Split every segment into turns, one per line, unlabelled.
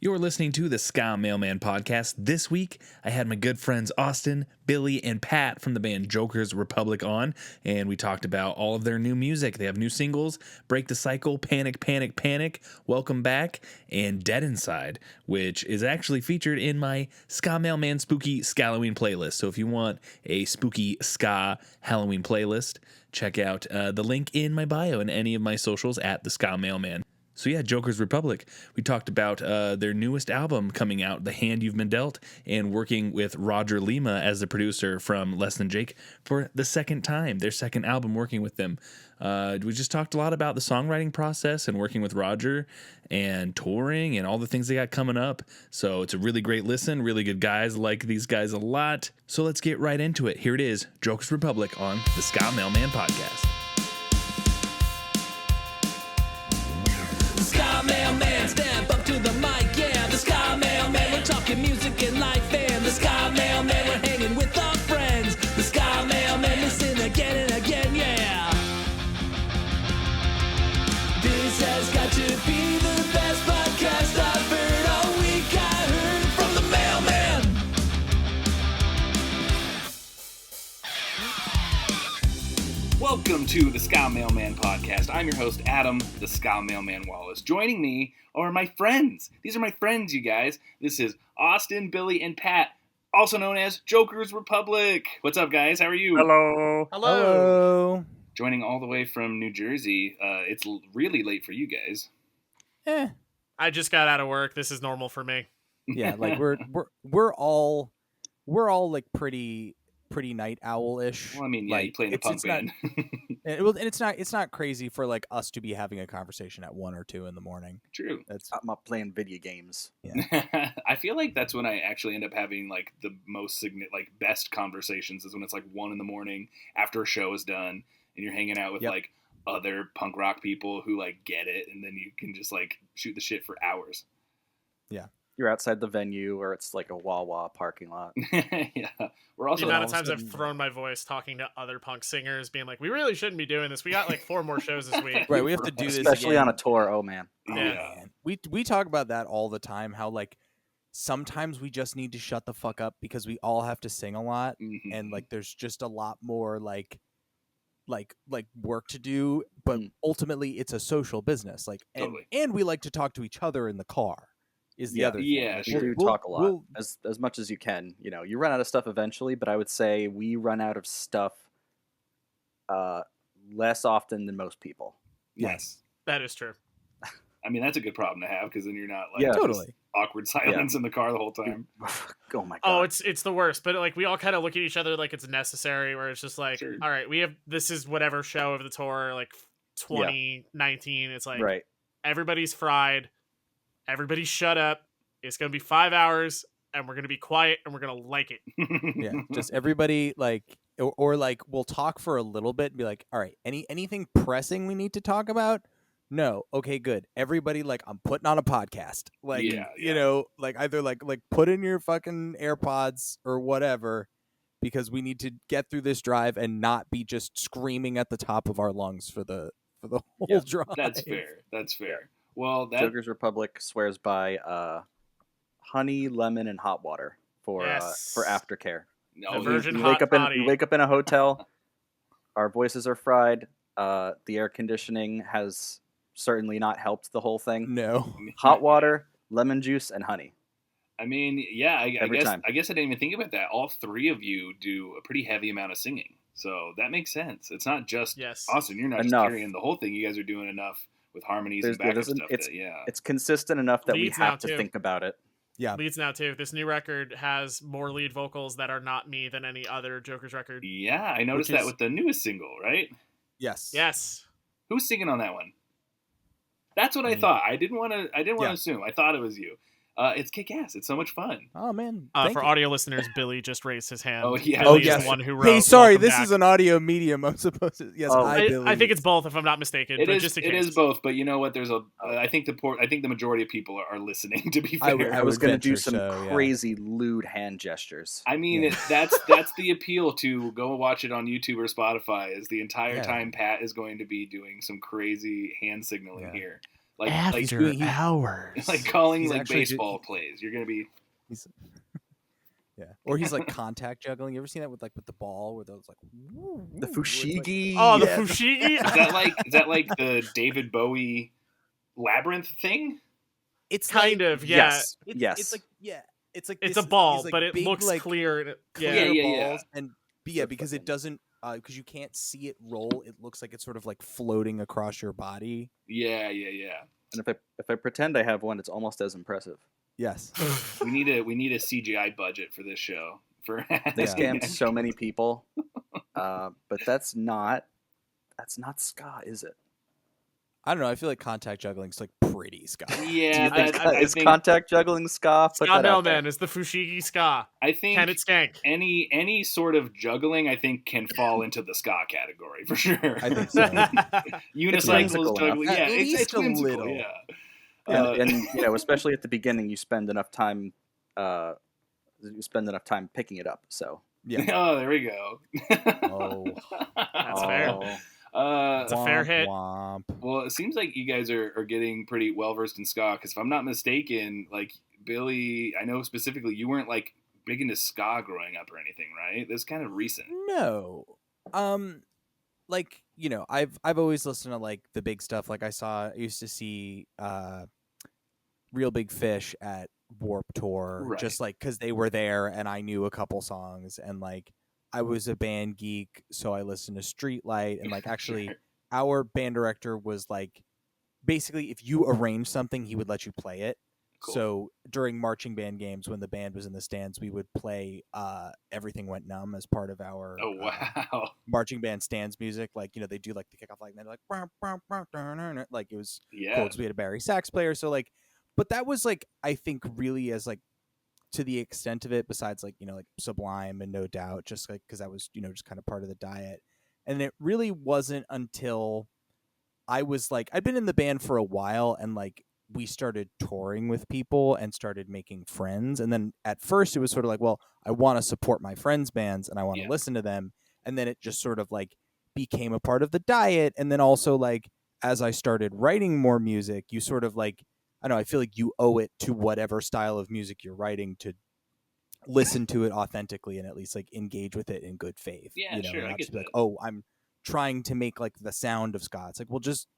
You're listening to the Ska Mailman podcast. This week, I had my good friends Austen, Billy, and Pat from the band Joker's Republic on, and we talked about all of their new music. They have new singles, Break the Cycle, Panic, Panic, Panic, Welcome Back, and Dead Inside, which is actually featured in my Ska Mailman Spooky Skalloween playlist. So if you want a spooky ska Halloween playlist, check out the link in my bio and any of my socials at the Ska Mailman. So yeah, Joker's Republic. We talked about their newest album coming out, The Hand You've Been Dealt, and working with Roger Lima as the producer from Less Than Jake for the second time, their second album working with them. We just talked a lot about the songwriting process and working with Roger and touring and all the things they got coming up. So it's a really great listen, really good guys. Like these guys a lot. So let's get right into it. Here it is, Joker's Republic on the Ska Mailman podcast.
Ska Mailman, step up to the mic, yeah. The Ska Mailman, we're talking music and life, and the Ska Mailman, we're hanging with our friends. The Ska Mailman, listen again and again, yeah. This has got to be the best podcast I've heard all week. I heard it from the mailman.
Welcome to the Ska Mailman podcast. I'm your host, Adam, the Ska Mailman Wallace. Joining me are my friends. These are my friends, you guys. This is Austen, Billy, and Pat, also known as Joker's Republic. What's up, guys? How are you?
Hello.
Hello.
Joining all the way from New Jersey. It's really late for you guys.
I just got out of work. This is normal for me.
Yeah, like we're all like pretty night owl-ish.
Well, I mean, yeah,
like,
you play in a punk band.
And it's not crazy for like us to be having a conversation at 1 or 2 in the morning.
True.
I'm up playing video games.
Yeah.
I feel like that's when I actually end up having like the most best conversations is when it's like 1 in the morning after a show is done and you're hanging out with like other punk rock people who like get it, and then you can just like shoot the shit for hours.
Yeah.
You're outside the venue, or it's like a Wawa parking lot.
Yeah. We're also
The amount of times I've thrown my voice talking to other punk singers, being like, we really shouldn't be doing this. We got like 4 more shows this week.
Right, we have to do this
Especially
again.
on a tour. Oh, man.
Yeah.
Man. We talk about that all the time, how like sometimes we just need to shut the fuck up because we all have to sing a lot,
Mhm.
and like there's just a lot more like work to do, but ultimately it's a social business. Like
Totally.
and we like to talk to each other in the car is the other thing.
Yeah,
Like,
sure.
You do talk a lot, as much as you can. You know, you run out of stuff eventually, but I would say we run out of stuff less often than most people.
Yes.
That is true.
I mean, that's a good problem to have because then you're not like
Yeah.
just
Totally.
awkward silence in the car the whole time.
Oh, my God.
Oh, it's the worst. But like we all kind of look at each other like it's necessary, where it's just like,
Sure.
all right, this is whatever show of the tour, like 2019. It's like
Right.
everybody's fried. Everybody shut up. It's going to be 5 hours and we're going to be quiet and we're going to like it.
Yeah, just everybody like or like we'll talk for a little bit and be like, all right, anything pressing we need to talk about? No. Okay, good. Everybody, like, I'm putting on a podcast. Like,
Yeah.
you know, like either like put in your fucking AirPods or whatever, because we need to get through this drive and not be just screaming at the top of our lungs for the whole drive.
That's fair. Well,
Joker's Republic swears by honey, lemon, and hot water for aftercare.
no,
The virgin
we
hot body.
wake up in a hotel. Our voices are fried. The air conditioning has certainly not helped the whole thing.
No.
Hot water, lemon juice, and honey.
I mean, yeah, I
Every
guess
time.
I didn't even think about that. All 3 of you do a pretty heavy amount of singing, so that makes sense. It's not just
Yes.
Austin. You're not
Enough.
just carrying the whole thing. You guys are doing enough with harmonies and backup stuff.
It's consistent enough that
Leads
we have
now,
to
too.
think about it.
Yeah.
Leads now too. This new record has more lead vocals that are not me than any other Joker's record.
Yeah, I noticed
Which
that
is-
with the newest single, right?
Yes.
Yes.
Who's singing on that one? That's what I thought. I didn't want to assume. I thought it was you. It's kick-ass. It's so much fun.
Oh man. Thank
For
you.
audio listeners, Billy just raised his hand.
Oh, yeah.
Billy
Oh,
is
yes.
the one who wrote.
Hey, sorry,
Welcome
this
Back.
is an audio medium. I'm supposed to. Yes,
Oh.
hi, Billy.
I think it's both, if I'm not mistaken.
It
but
is.
just in
It
case.
is both, but you know what? There's a. I think the majority of people are listening. To be
I
fair,
would-
I was
would
going to do
venture
some
so, yeah.
crazy lewd hand gestures.
I mean,
Yeah.
that's the appeal to go watch it on YouTube or Spotify. Is the entire
Yeah.
time Pat is going to be doing some crazy hand signaling
Yeah.
here. like
After hours.
like calling
He's
like
actually
baseball plays. You're gonna be
He's, yeah, or he's like contact juggling. You ever seen that with the ball where those like
The fushigi.
Oh, the
yeah.
fushigi.
is that like the David Bowie labyrinth thing?
It's
Kind
like,
of, yeah.
Yes.
It's like it's like
It's
this-
a ball,
these, like,
but it
big,
looks
like,
clear. And
clear
Yeah.
balls and
So
because it
fucking-
doesn't because you can't see it roll. It looks like it's sort of like floating across your body.
Yeah.
And if I pretend I have one, it's almost as impressive.
Yes.
We need a CGI budget for this show. For
They
Yeah.
scammed so many people, but that's not ska, is it?
I don't know. I feel like contact juggling is like pretty ska.
Do
Yeah,
you think
I
is
think
contact juggling ska? Put
Ska
that out there.
Mailman is the fushigi ska.
I think
Can it skank?
any sort of juggling, I think, can fall into the ska category for sure.
I think so.
whimsical
Unicycles, juggling,
enough.
yeah,
At
it's
least a
whimsical,
little.
yeah.
And you know, especially at the beginning, you spend enough time picking it up. So
Yeah.
Oh, there we go.
Oh.
That's fair. It's a fair hit.
Womp.
Well, it seems like you guys are getting pretty well versed in ska. Because if I'm not mistaken, like Billy, I know specifically you weren't like big into ska growing up or anything, right? That's kind of recent.
No. Like, I've always listened to like the big stuff. Like I used to see Real Big Fish at Warp Tour,
Right.
just like because they were there and I knew a couple songs, and like I was a band geek, so I listened to Streetlight, and like actually
Sure.
our band director was like, basically if you arrange something, he would let you play it.
Cool.
So during marching band games, when the band was in the stands, we would play Everything Went Numb as part of our
Oh wow.
marching band stands music. Like, they do like the kickoff, like, and they're like, "Bah, bah, bah, bah, nah, nah." Like it was
Yeah.
cool because we had a Barry sax player. So like, but that was like, I think really as like to the extent of it, besides like, like Sublime and No Doubt, just like, cause that was, just kind of part of the diet. And it really wasn't until I was like, I'd been in the band for a while, and like, we started touring with people and started making friends. And then at first it was sort of like, well, I want to support my friends' bands and I want to listen to them. And then it just sort of like became a part of the diet. And then also like, as I started writing more music, you sort of like, I don't know, I feel like you owe it to whatever style of music you're writing to listen to it authentically and at least like engage with it in good faith.
Yeah, sure, I
not
get
just be like,
that.
oh, I'm trying to make like the sound of ska. It's like, well, just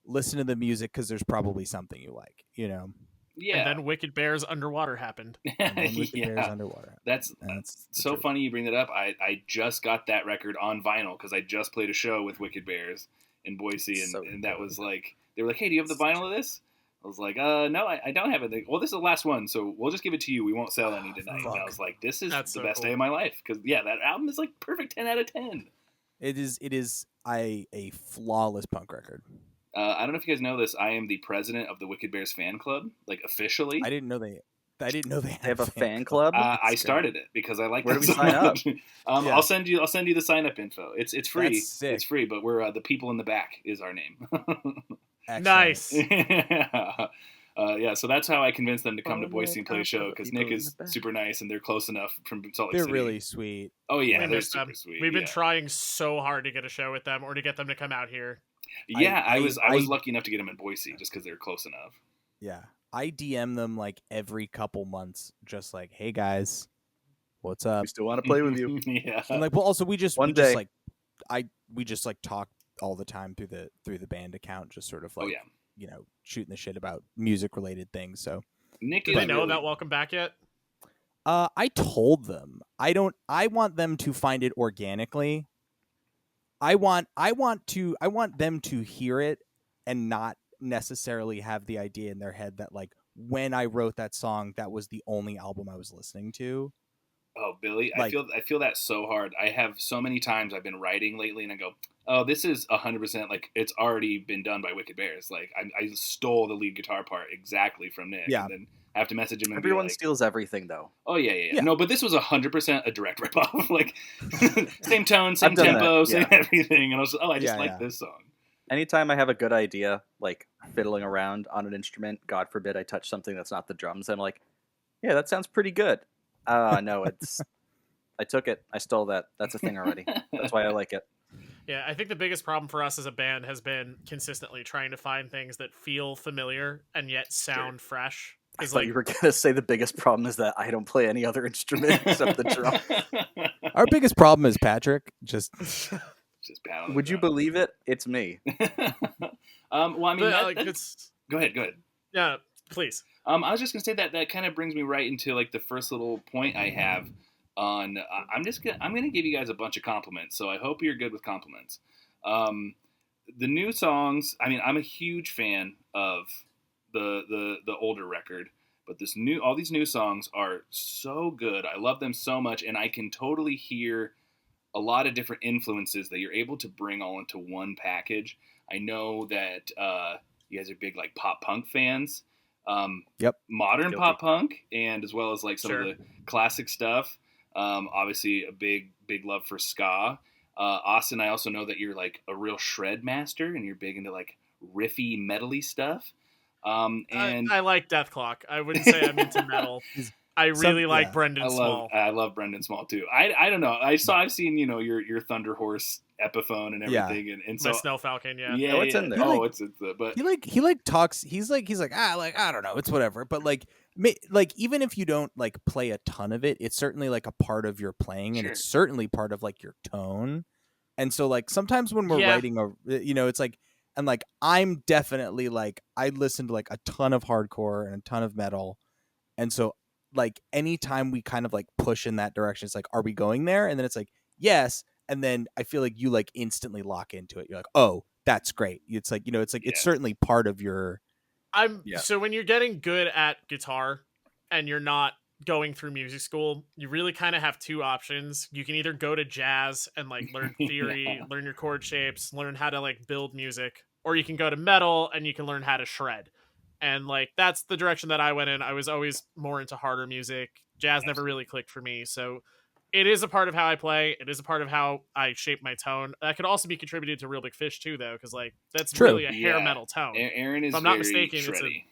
listen to the music because there's probably something you like,
Yeah.
And then Wicked Bears Underwater happened.
And then Wicked Bears
Yeah.
Underwater.
That's
That's the
so
truth.
funny you bring that up. I just got that record on vinyl because I just played a show with Wicked Bears in Boise, and,
So
and that was like, they were like, hey, do you have the vinyl of this? I was like, no, I don't have it. They, well, this is the last one, so we'll just give it to you. We won't sell any tonight. And I
Fuck.
was like, this is
That's
the
so
best
cool.
day of my life because that album is like perfect 10 out of 10.
It is a flawless punk record.
I don't know if you guys know this. I am the president of the Wicked Bears fan club, like officially.
I didn't know they
They have a fan club.
I started it because I like
Where
them
do we
so
sign up?
much.
Yeah.
I'll send you the sign up info. It's free.
That's sick.
It's free, but we're the people in the back is our name.
Excellent.
Nice.
Yeah, so that's how I convinced them to come to
Oh,
Boise and play a
God,
show
the
because
people
Nick
in
is
the back.
super nice and they're close enough from Salt Lake
They're
City.
really sweet.
Oh yeah,
We
they're
miss them.
super sweet.
We've been
yeah.
trying so hard to get a show with them or to get them to come out here.
Yeah, I was
I-
lucky enough to get them in Boise just because they're close enough.
Yeah. I DM them like every couple months, just like, hey guys, what's up?
We still want to play with you.
Yeah.
And like, well, also we just
One
we just
day.
like we just like talk all the time through the band account, just sort of like
Oh yeah.
shooting the shit about music related things. So
Nick
Do
is
they know
really,
about Welcome Back yet?
I told them I want them to find it organically. I want them to hear it and not necessarily have the idea in their head that like when I wrote that song, that was the only album I was listening to.
Oh, Billy,
Like-
I feel that so hard. I have so many times I've been writing lately, and I go, "Oh, this is 100% like it's already been done by Wicked Bears." Like I stole the lead guitar part exactly from Nick.
Yeah.
And then I have to message him and
Everyone
be like,
steals everything, though.
"Oh yeah.
Yeah.
No, but this was 100% a direct ripoff. Like same tone, same
I've done
tempo,
that,
same
yeah.
everything." And I was just, I just
Yeah,
like
yeah.
this song.
Anytime I have a good idea, like fiddling around on an instrument, God forbid I touch something that's not the drums, I'm like, yeah, that sounds pretty good. No, it's I took it. I stole that. That's a thing already. That's why I like it.
Yeah, I think the biggest problem for us as a band has been consistently trying to find things that feel familiar and yet sound fresh.
I
Because
thought you were gonna say the biggest problem is that I don't play any other instrument except the drum.
Our biggest problem is Patrick. Just
Just pat on the
Would you
drum.
believe it? It's me.
Well, I mean,
it's
go ahead.
yeah, please.
I was just gonna say that kind of brings me right into like the first little point I have on. I'm gonna give you guys a bunch of compliments, so I hope you're good with compliments. The new songs. I mean, I'm a huge fan of the older record, but all these new songs are so good. I love them so much, and I can totally hear a lot of different influences that you're able to bring all into one package. I know that you guys are big like pop punk fans.
Yep.
Modern
Guilty.
pop punk, and as well as like some
Sure.
of the classic stuff. Obviously, a big love for ska. Austen, I also know that you're like a real shred master, and you're big into like riffy, metally stuff. And
I like Death Clock. I wouldn't say I'm into metal. I really like Brendan Small.
I love Brendan Small too. I don't know. I've seen your Thunder Horse Epiphone and
Yeah.
everything, and so
My Snow Falcon, yeah.
yeah,
Oh, it's in there.
Oh, it's but
he talks. He's like I don't know. It's whatever. But like even if you don't like play a ton of it, it's certainly like a part of your playing, and
Sure.
it's certainly part of like your tone. And so like sometimes when we're
Yeah.
writing it's like, and like I'm definitely like I listen to like a ton of hardcore and a ton of metal, and so like anytime we kind of like push in that direction, it's like, are we going there? And then it's like, yes. And then I feel like you like instantly lock into it. You're like, oh, that's great. It's like, it's like, it's
Yeah.
certainly part of your.
Yeah.
So when you're getting good at guitar and you're not going through music school, you really kind of have two options. You can either go to jazz and like learn theory,
Yeah.
learn your chord shapes, learn how to like build music, or you can go to metal and you can learn how to shred. And like that's the direction that I went in. I was always more into harder music. Jazz never really clicked for me. So it is a part of how I play. It is a part of how I shape my tone. That could also be contributed to Real Big Fish too, though, because like that's
True.
really a hair
Yeah.
metal tone.
Aaron is
If I'm not
very
mistaken,
shreddy.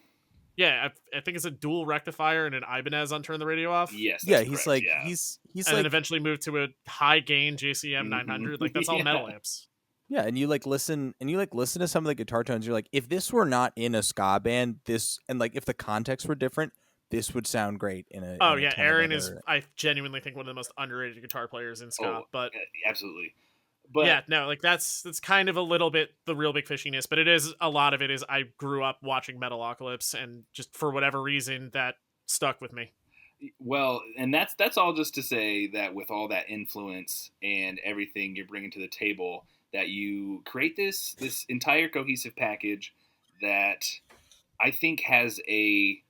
Yeah, I think it's a dual rectifier and an Ibanez on Turn the Radio Off.
Yes.
Yeah.
that's
He's
correct,
like,
yeah.
he's
And
like,
then eventually moved to a high gain JCM 900. Like that's all
Yeah.
metal amps.
yeah. And you like listen to some of the guitar tones. You're like, if this were not in a ska band, and like if the context were different, this would sound great in a.
Oh
in a
yeah,
ton of
Aaron is.
other-
I genuinely think one of the most underrated guitar players in ska.
Oh,
But
absolutely. But
yeah, no, like that's kind of a little bit the Real Big Fishiness, but it is a lot of it is I grew up watching Metalocalypse, and just for whatever reason that stuck with me.
well, and that's all just to say that with all that influence and everything you're bringing to the table, that you create this entire cohesive package that I think has a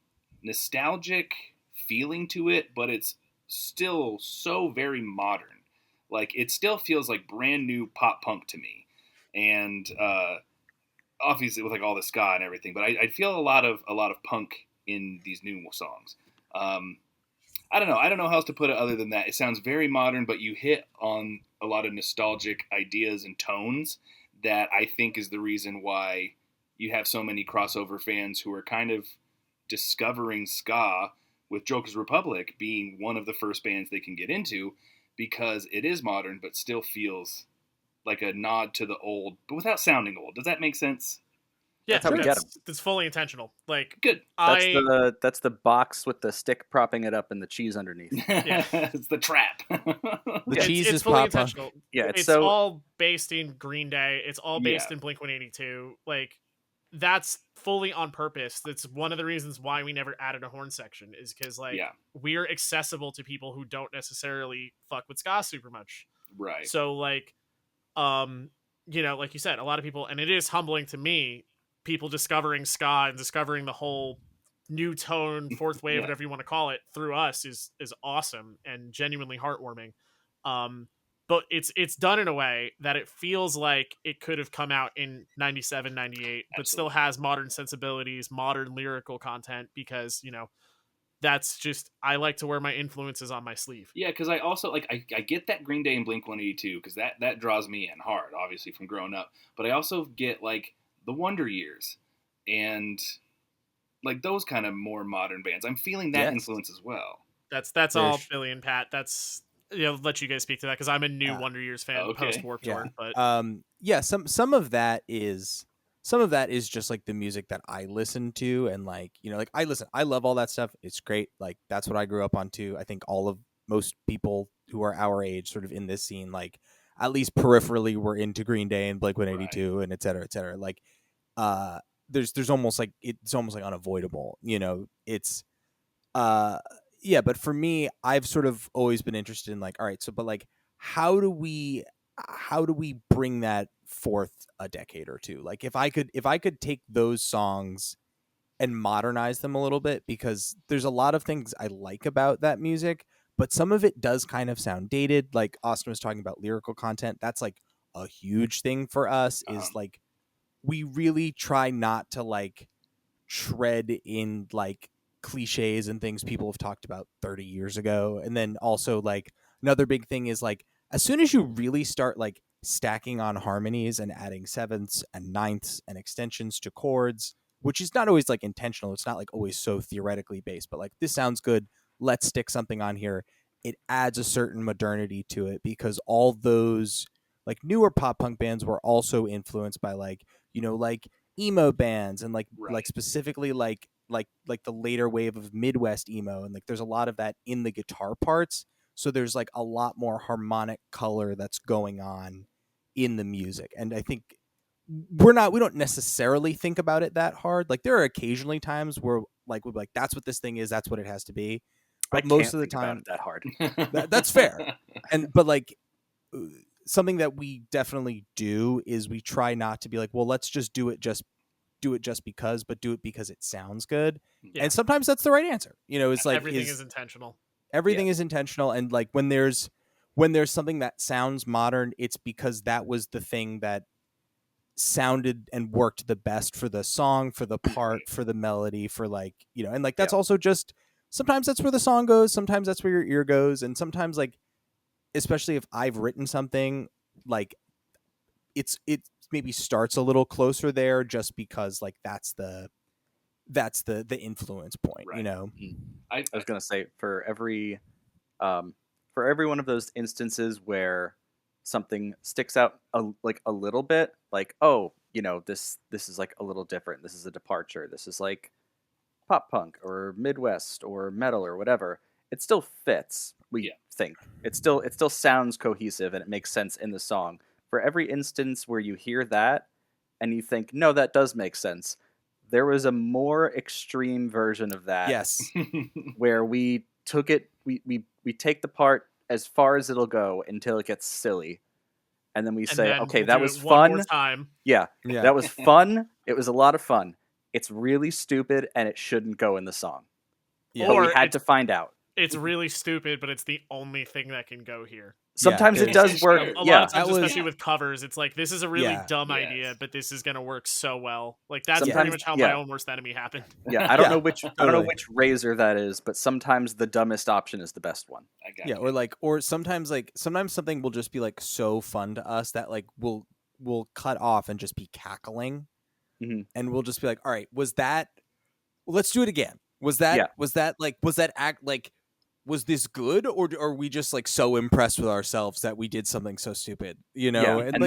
nostalgic feeling to it, but it's still so very modern. Like it still feels like brand new pop punk to me, and obviously with like all the ska and everything. But I feel a lot of punk in these new songs. I don't know how else to put it other than that. It sounds very modern, but you hit on a lot of nostalgic ideas and tones that I think is the reason why you have so many crossover fans who are kind of discovering ska, with Joker's Republic being one of the first bands they can get into, because it is modern but still feels like a nod to the old, but without sounding old. Does that make sense?
Yeah,
That's how we get 'em.
It's fully intentional. Like
Good.
That's the box with the stick propping it up and the cheese underneath.
Yeah.
It's the trap.
The
it's,
cheese
it's
is
fully
Papa.
intentional.
Yeah,
It's
so
all based in Green Day. It's all based
Yeah.
in Blink-182. Like that's fully on purpose. That's one of the reasons why we never added a horn section, is because like
Yeah.
we're accessible to people who don't necessarily fuck with ska super much.
Right.
So like, like you said, a lot of people, and it is humbling to me, people discovering ska and discovering the whole new tone, fourth wave,
Yeah.
whatever you want to call it, through us is awesome and genuinely heartwarming. But it's done in a way that it feels like it could have come out in 97, 98, but still has modern sensibilities, modern lyrical content, because, that's just, I like to wear my influences on my sleeve.
Yeah, because I also like I get that Green Day and Blink-182 because that draws me in hard, obviously from growing up. But I also get like the Wonder Years and like those kind of more modern bands. I'm feeling that
Yes.
influence as well.
That's
Very
all Billy and Pat. That's let you guys speak to that because I'm a new Wonder Years fan
okay.
post Warped Tour. But
some of that is just like the music that I listen to, and like, you know, like I love all that stuff. It's great. Like that's what I grew up on too. I think most people who are our age, sort of in this scene, like at least peripherally, were into Green Day and Blink-182 and et cetera, et cetera. Like, there's almost like it's almost like unavoidable. You know, it's but for me, I've sort of always been interested in like, all right, so but like, how do we bring that forth a decade or two? Like, if I could take those songs and modernize them a little bit, because there's a lot of things I like about that music, but some of it does kind of sound dated. Like Austen was talking about lyrical content. That's like a huge thing for us, is like, we really try not to like tread in like cliches and things people have talked about 30 years ago. And then also, like, another big thing is like, as soon as you really start like stacking on harmonies and adding sevenths and ninths and extensions to chords, which is not always like intentional, it's not like always so theoretically based, but like, this sounds good, let's stick something on here. It adds a certain modernity to it, because all those like newer pop punk bands were also influenced by like, you know, like emo bands, and like specifically like the later wave of Midwest emo, and like there's a lot of that in the guitar parts, so there's like a lot more harmonic color that's going on in the music. And I think we don't necessarily think about it that hard. Like, there are occasionally times where like we'll be like, that's what this thing is, that's what it has to be, but most of the time
that hard.
that's fair. But like, something that we definitely do is we try not to be like, well, let's just do it just because, but do it because it sounds good. And sometimes that's the right answer. You know, it's like,
everything is intentional.
Everything is intentional. And like, when there's something that sounds modern, it's because that was the thing that sounded and worked the best for the song, for the part, for the melody, for like, you know, and like, that's also just, sometimes that's where the song goes, sometimes that's where your ear goes, and sometimes, like, especially if I've written something, like, it maybe starts a little closer there, just because like that's the influence point, you know.
I was gonna say, for every one of those instances where something sticks out a little bit, like, oh, you know, this is like a little different, this is a departure, this is like pop punk or Midwest or metal or whatever, it still fits. We think it still sounds cohesive and it makes sense in the song. For every instance where you hear that and you think, no, that does make sense, there was a more extreme version of that.
Yes.
Where we took it, we take the part as far as it'll go until it gets silly, and then we say, okay, that was fun.
One more time.
Yeah, that was fun. It was a lot of fun. It's really stupid, and it shouldn't go in the song.
Yeah.
But we had to find out.
It's really stupid, but it's the only thing that can go here.
Sometimes it does work.
A lot of times, especially with covers, it's like, this is a really dumb idea, but this is going to work so well. Like, that's pretty much how my own worst enemy happened.
Yeah, I don't know which razor that is, but sometimes the dumbest option is the best one.
Or sometimes something will just be like so fun to us that like we'll cut off and just be cackling, and we'll just be like, all right, let's do it again. Was this good, or are we just like so impressed with ourselves that we did something so stupid, you know?
Yeah.
And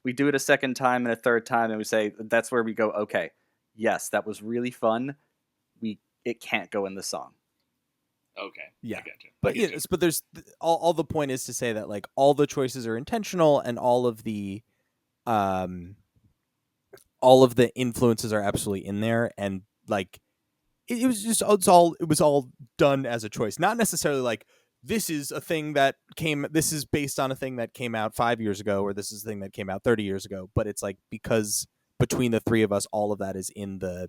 we do it a second time and a third time, and we say, that's where we go, okay, yes, that was really fun. It can't go in the song.
Okay.
Yeah.
I get you.
But there's all the point is to say that like all the choices are intentional, and all of the influences are absolutely in there, and like, it was all done as a choice, not necessarily like, this is based on a thing that came out 5 years ago, or this is a thing that came out 30 years ago. But it's like, because between the three of us, all of that is in the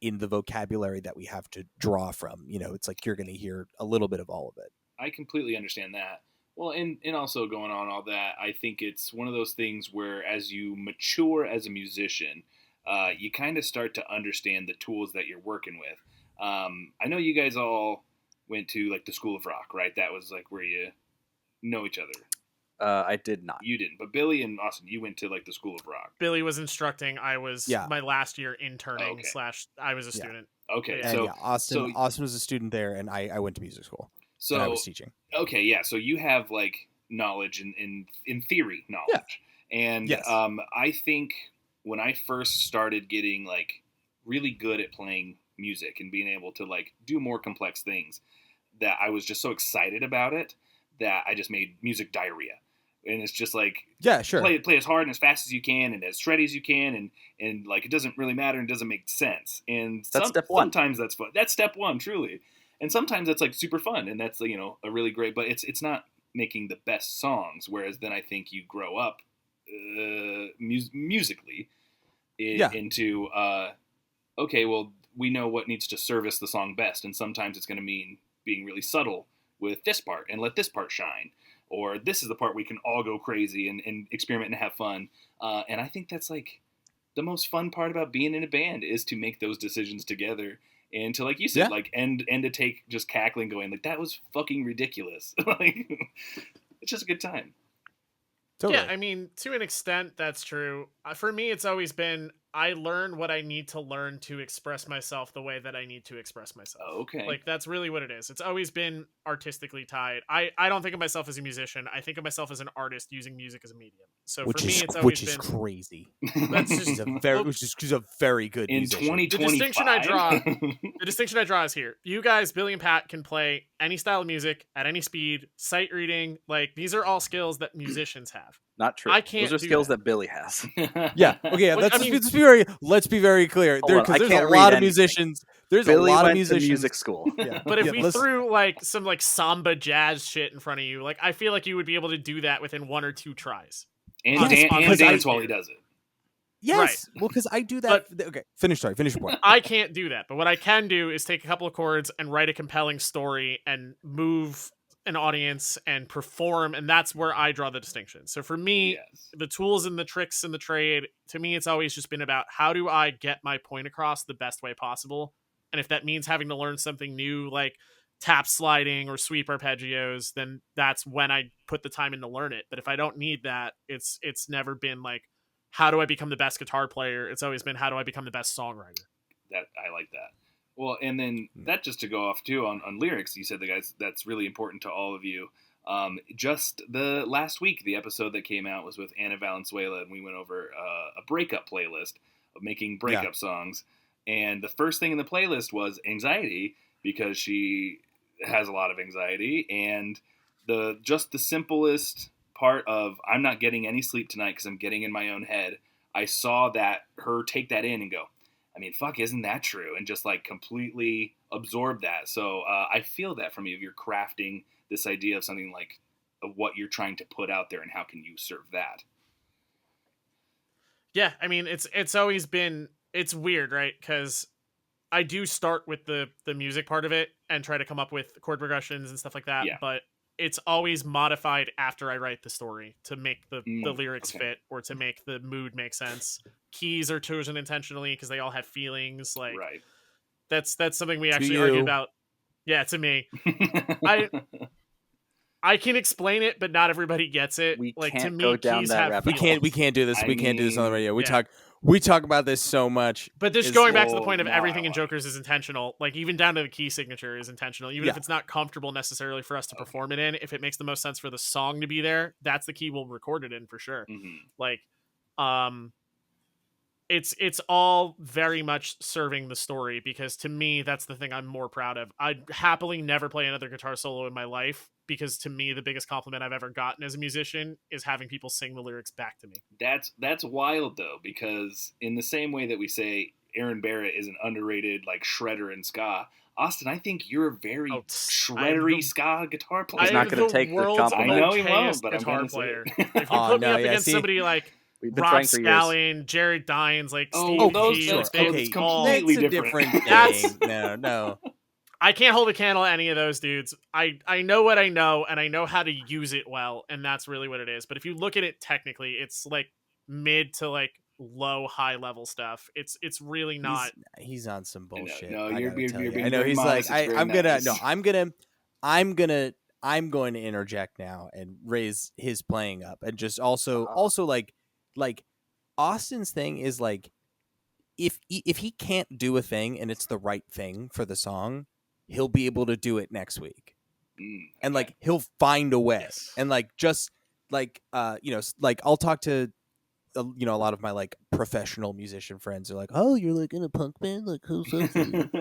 vocabulary that we have to draw from. You know, it's like, you're going to hear a little bit of all of it.
I completely understand that. Well, and also going on all that, I think it's one of those things where, as you mature as a musician, you kind of start to understand the tools that you're working with. I know you guys all went to like the School of Rock, right? That was like where you know each other.
I did not.
You didn't, but Billy and Austen, you went to like the School of Rock.
Billy was instructing. I was my last year interning / I was a student.
Okay,
and Austen was a student there, and I went to music school.
So
that I was teaching.
Okay, yeah. So you have like knowledge in theory knowledge, and
Yes.
I think when I first started getting like really good at playing music and being able to like do more complex things, that I was just so excited about it that I just made music diarrhea. And it's just like
Yeah, sure.
play as hard and as fast as you can and as shreddy as you can, and like it doesn't really matter and doesn't make sense. And
That's step one.
Sometimes that's fun. That's step one, truly. And sometimes that's like super fun, and that's a really great. But it's not making the best songs. Whereas then I think you grow up musically into okay, well we know what needs to service the song best, and sometimes it's going to mean being really subtle with this part and let this part shine. Or this is the part we can all go crazy and experiment and have fun. And I think that's like the most fun part about being in a band is to make those decisions together and to, like you said, like end a take just cackling, going like, that was fucking ridiculous. Like, it's just a good time.
Totally.
Yeah, I mean, to an extent, that's true. For me, it's always been I learn what I need to learn to express myself the way that I need to express myself.
Okay.
Like, that's really what it is. It's always been artistically tied. I don't think of myself as a musician. I think of myself as an artist using music as a medium. So for me, it's always been
crazy.
That's just
She's a very good
in
musician.
2025.
The distinction I draw is here. You guys, Billy and Pat, can play any style of music at any speed, sight reading. Like, these are all skills that musicians have.
Not true.
I can't
Those are
do
skills
that.
that Billy has.
Yeah. Okay. Yeah,
Well,
let's be very clear.
Hold on,
Because
I
there's
can't
a lot
read
of musicians. There's
Billy
a lot of
went
musicians.
to music school.
Yeah.
But if
Yeah,
we
let's-
threw like some like samba jazz shit in front of you, like I feel like you would be able to do that within 1 or 2 tries.
and
Yes, because
dance
I-
while he does it.
Yes. Well, because I do that. Okay. Finish your point.
I can't do that, but what I can do is take a couple of chords and write a compelling story and move an audience and perform, and that's where I draw the distinction. So for me,
Yes.
the tools and the tricks in the trade, to me, it's always just been about how do I get my point across the best way possible. And if that means having to learn something new, like tap sliding or sweep arpeggios, then that's when I put the time in to learn it. But if I don't need that, it's never been like, how do I become the best guitar player? It's always been, how do I become the best songwriter?
That I like that. Well, and then that just to go off too on lyrics, you said the guys that's really important to all of you. Just the last week, the episode that came out was with Anna Valenzuela, and we went over a breakup playlist of making breakup songs. And the first thing in the playlist was anxiety, because she has a lot of anxiety, and the simplest part of I'm not getting any sleep tonight because I'm getting in my own head. I saw that her take that in and go, I mean, fuck, isn't that true? And just like completely absorb that. So I feel that from you. You're crafting this idea of something like of what you're trying to put out there and how can you serve that.
Yeah, I mean, it's always been, it's weird, right? Because I do start with the music part of it and try to come up with chord progressions and stuff like that.
Yeah.
But it's always modified after I write the story to make the lyrics fit or to make the mood make sense. Keys are chosen intentionally because they all have feelings. Like
Right.
that's something we actually argue about. Yeah, to me. I can explain it, but not everybody gets it.
We
like to
can't
me,
go down
keys
that
have
rabbit
feelings.
We can't do this.
I
We can't do this on the radio.
yeah.
We talk about this so much.
But just
Is-
going back to the
well,
point of
now
everything
I
in
like
Jokers is intentional, like even down to the key signature is intentional, even if
Yeah.
it's not comfortable necessarily for us to perform it in. If it makes the most sense for the song to be there, that's the key we'll record it in for sure.
Mhm.
Like, it's all very much serving the story, because to me that's the thing I'm more proud of. I'd happily never play another guitar solo in my life, because to me the biggest compliment I've ever gotten as a musician is having people sing the lyrics back to me.
That's wild though, because in the same way that we say Aaron Barrett is an underrated like shredder in ska, Austin, I think you're a very
I'm
shreddery
the-
ska guitar player.
He's not gonna take the
world's
compliment.
I know he won't,
okayest
but I'm
guitar
gonna say
player.
it.
If you
Oh,
put me
no,
up
yeah,
against
see-
somebody like
We've been
Rob
trying for years.
Scallon, Jared Dines, like
Oh,
Steve
those-
Key,
that's-
like, they
okay,
all-
completely
That's a
different.
different
That's-
thing. No.
I can't hold a candle to any of those dudes. I know what I know, and I know how to use it well, and that's really what it is. But if you look at it technically, it's like mid to like low high level stuff. It's really not.
He's on some bullshit.
No,
I
you're
gotta
being-
tell
you're
you.
being
I know
very
he's
modest.
like,
It's very
I'm gonna,
nice.
no, I'm going to interject now and raise his playing up, and just also like Austin's thing is like, if he can't do a thing and it's the right thing for the song, he'll be able to do it next week. and like he'll find a way.
Yes.
And like just like like I'll talk to a lot of my like professional musician friends are like, oh, you're like in a punk band, like who's like, like,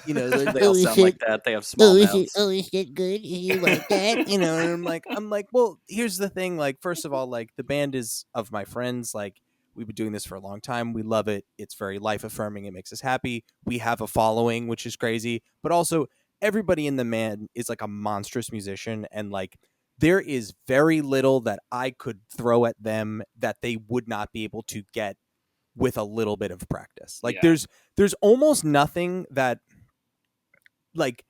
They all sound like that. They have small mouths.
is it good? You like that? And I'm like, well, here's the thing. Like, first of all, like the band is of my friends. Like, we've been doing this for a long time. We love it. It's very life affirming. It makes us happy. We have a following, which is crazy. But also, everybody in the band is like a monstrous musician, and like there is very little that I could throw at them that they would not be able to get with a little bit of practice. Like there's almost nothing that like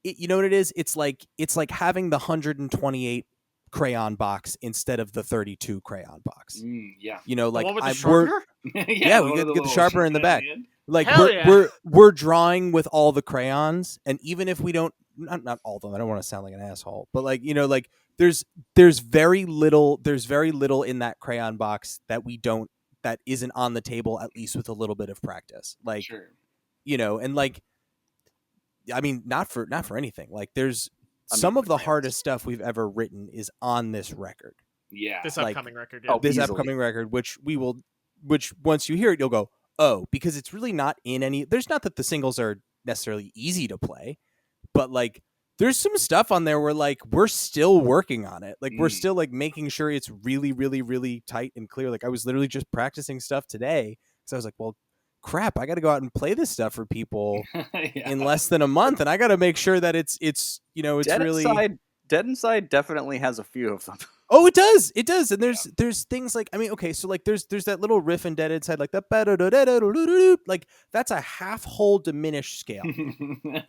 you know what it is? It's like having the 128 crayon box instead of the 32 crayon box.
Yeah.
Like
the one with the sharpener?
we get the sharpener in the back. Like
Hell
we're drawing with all the crayons, and even if we don't, not all of them, I don't want to sound like an asshole, but like like there's very little in that crayon box that isn't on the table, at least with a little bit of practice. Like
sure.
And like I mean not for anything. Like there's some of the hardest stuff we've ever written is on this record.
Yeah.
This
like,
upcoming record.
Oh,
this
easily.
upcoming record, which once you hear it, you'll go, oh, because it's really not in any. There's not that the singles are necessarily easy to play, but like there's some stuff on there where like we're still working on it. Like we're still like making sure it's really, really, really tight and clear. Like I was literally just practicing stuff today because I was like, well, crap, I got to go out and play this stuff for people in less than a month, and I got to make sure that it's
Dead
really.
Dead Inside definitely has a few of them.
Oh, it does. And there's things like, I mean, okay, so like there's that little riff in Dead Inside, like that, like that's a half whole diminished scale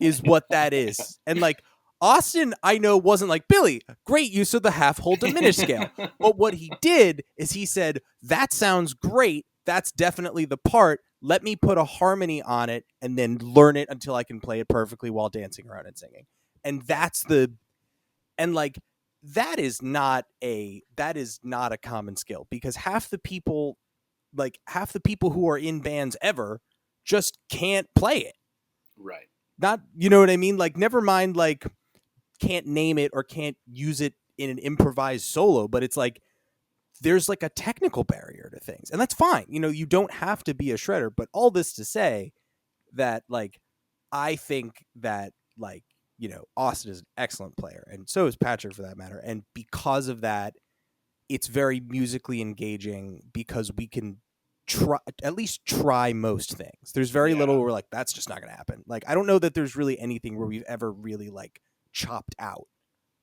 is what that is. And like Austen, I know, wasn't like, Billy, great use of the half whole diminished scale. But what he did is he said, that sounds great. That's definitely the part. Let me put a harmony on it and then learn it until I can play it perfectly while dancing around and singing. And that is not a common skill, because half the people who are in bands ever just can't play it.
Right.
Not, you know what I mean? Like, never mind, like, can't name it or can't use it in an improvised solo, but it's like, there's like a technical barrier to things, and that's fine. You don't have to be a shredder, but all this to say that, like, I think that, like, Austen is an excellent player, and so is Patrick for that matter. And because of that, it's very musically engaging because we can at least try most things. There's very little where we're like, that's just not going to happen. Like, I don't know that there's really anything where we've ever really like chopped out.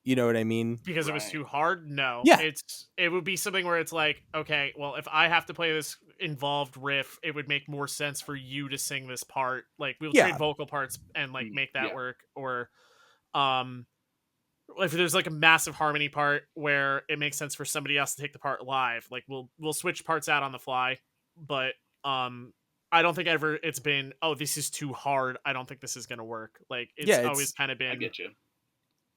You know what I mean?
Because it was too hard? No.
Yeah.
It would be something where it's like, okay, well, if I have to play this involved riff, it would make more sense for you to sing this part. Like, we'll trade vocal parts and like make that work. Or if there's like a massive harmony part where it makes sense for somebody else to take the part live, like we'll switch parts out on the fly. But I don't think ever it's been, oh, this is too hard, I don't think this is gonna work. Like, it's always kind of been,
I get you,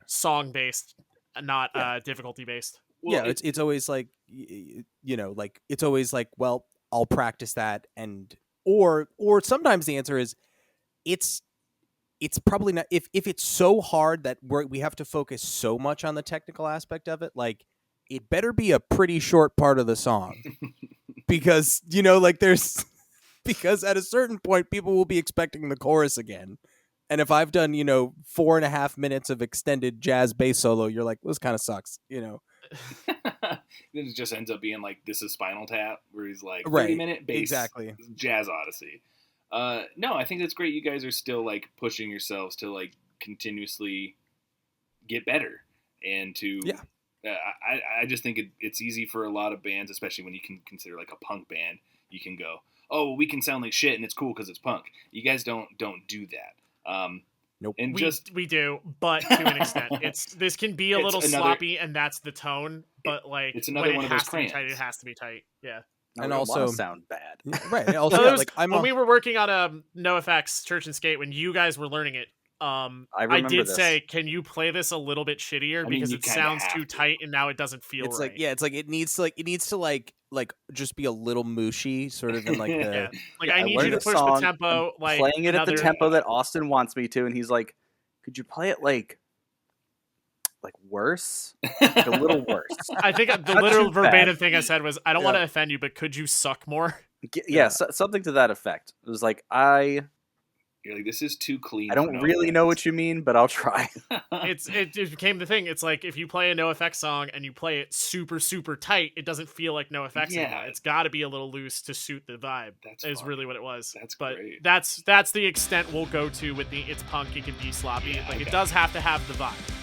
song based, not difficulty based.
Well, it's always like, like it's always like, well, I'll practice that, and or sometimes the answer is it's probably not, if it's so hard that we have to focus so much on the technical aspect of it, like it better be a pretty short part of the song. Because like there's because at a certain point people will be expecting the chorus again. And if I've done, 4.5 minutes of extended jazz bass solo, you're like, this kind of sucks,
Then it just ends up being like, this is Spinal Tap, where he's like, 30-minute bass,
exactly,
jazz odyssey. No, I think that's great. You guys are still like pushing yourselves to like continuously get better and to.
Yeah.
I just think it's easy for a lot of bands, especially when you can consider like a punk band. You can go, oh, well, we can sound like shit and it's cool because it's punk. You guys don't do that.
Nope.
And
we do, but to an extent, this can be a little sloppy, and that's the tone. But like,
it's another one of those crayons.
It has to be tight. Yeah.
And also
sound bad.
Right. Also,
when we were working on NoFX Church and Skate, when you guys were learning it, I did say, can you play this a little bit shittier, because it sounds too tight and now it doesn't feel
it's
right.
Like, yeah, it's like it needs to like just be a little mushy, sort of in like the
like, I need you to push the tempo, like
playing it at the tempo that Austen wants me to, and he's like, could you play it like like worse, like a little worse.
I think the
Not
literal
too bad.
verbatim thing I said was, "I don't want to
Yeah.
offend you, but could you suck more?"
Yeah, something to that effect. It was like I
You're like, this is too clean.
I
for
don't
no
really know
effects.
what you mean, but I'll try.
It became the thing. It's like if you play a No Effects song and you play it super super tight, it doesn't feel like No Effects
Yeah.
anymore. It's got to be a little loose to suit the vibe.
That's
is
fun.
really what it was.
That's
but
great.
that's the extent we'll go to with the it's punk, it can be sloppy.
Yeah,
Like
okay.
it does have to have the vibe.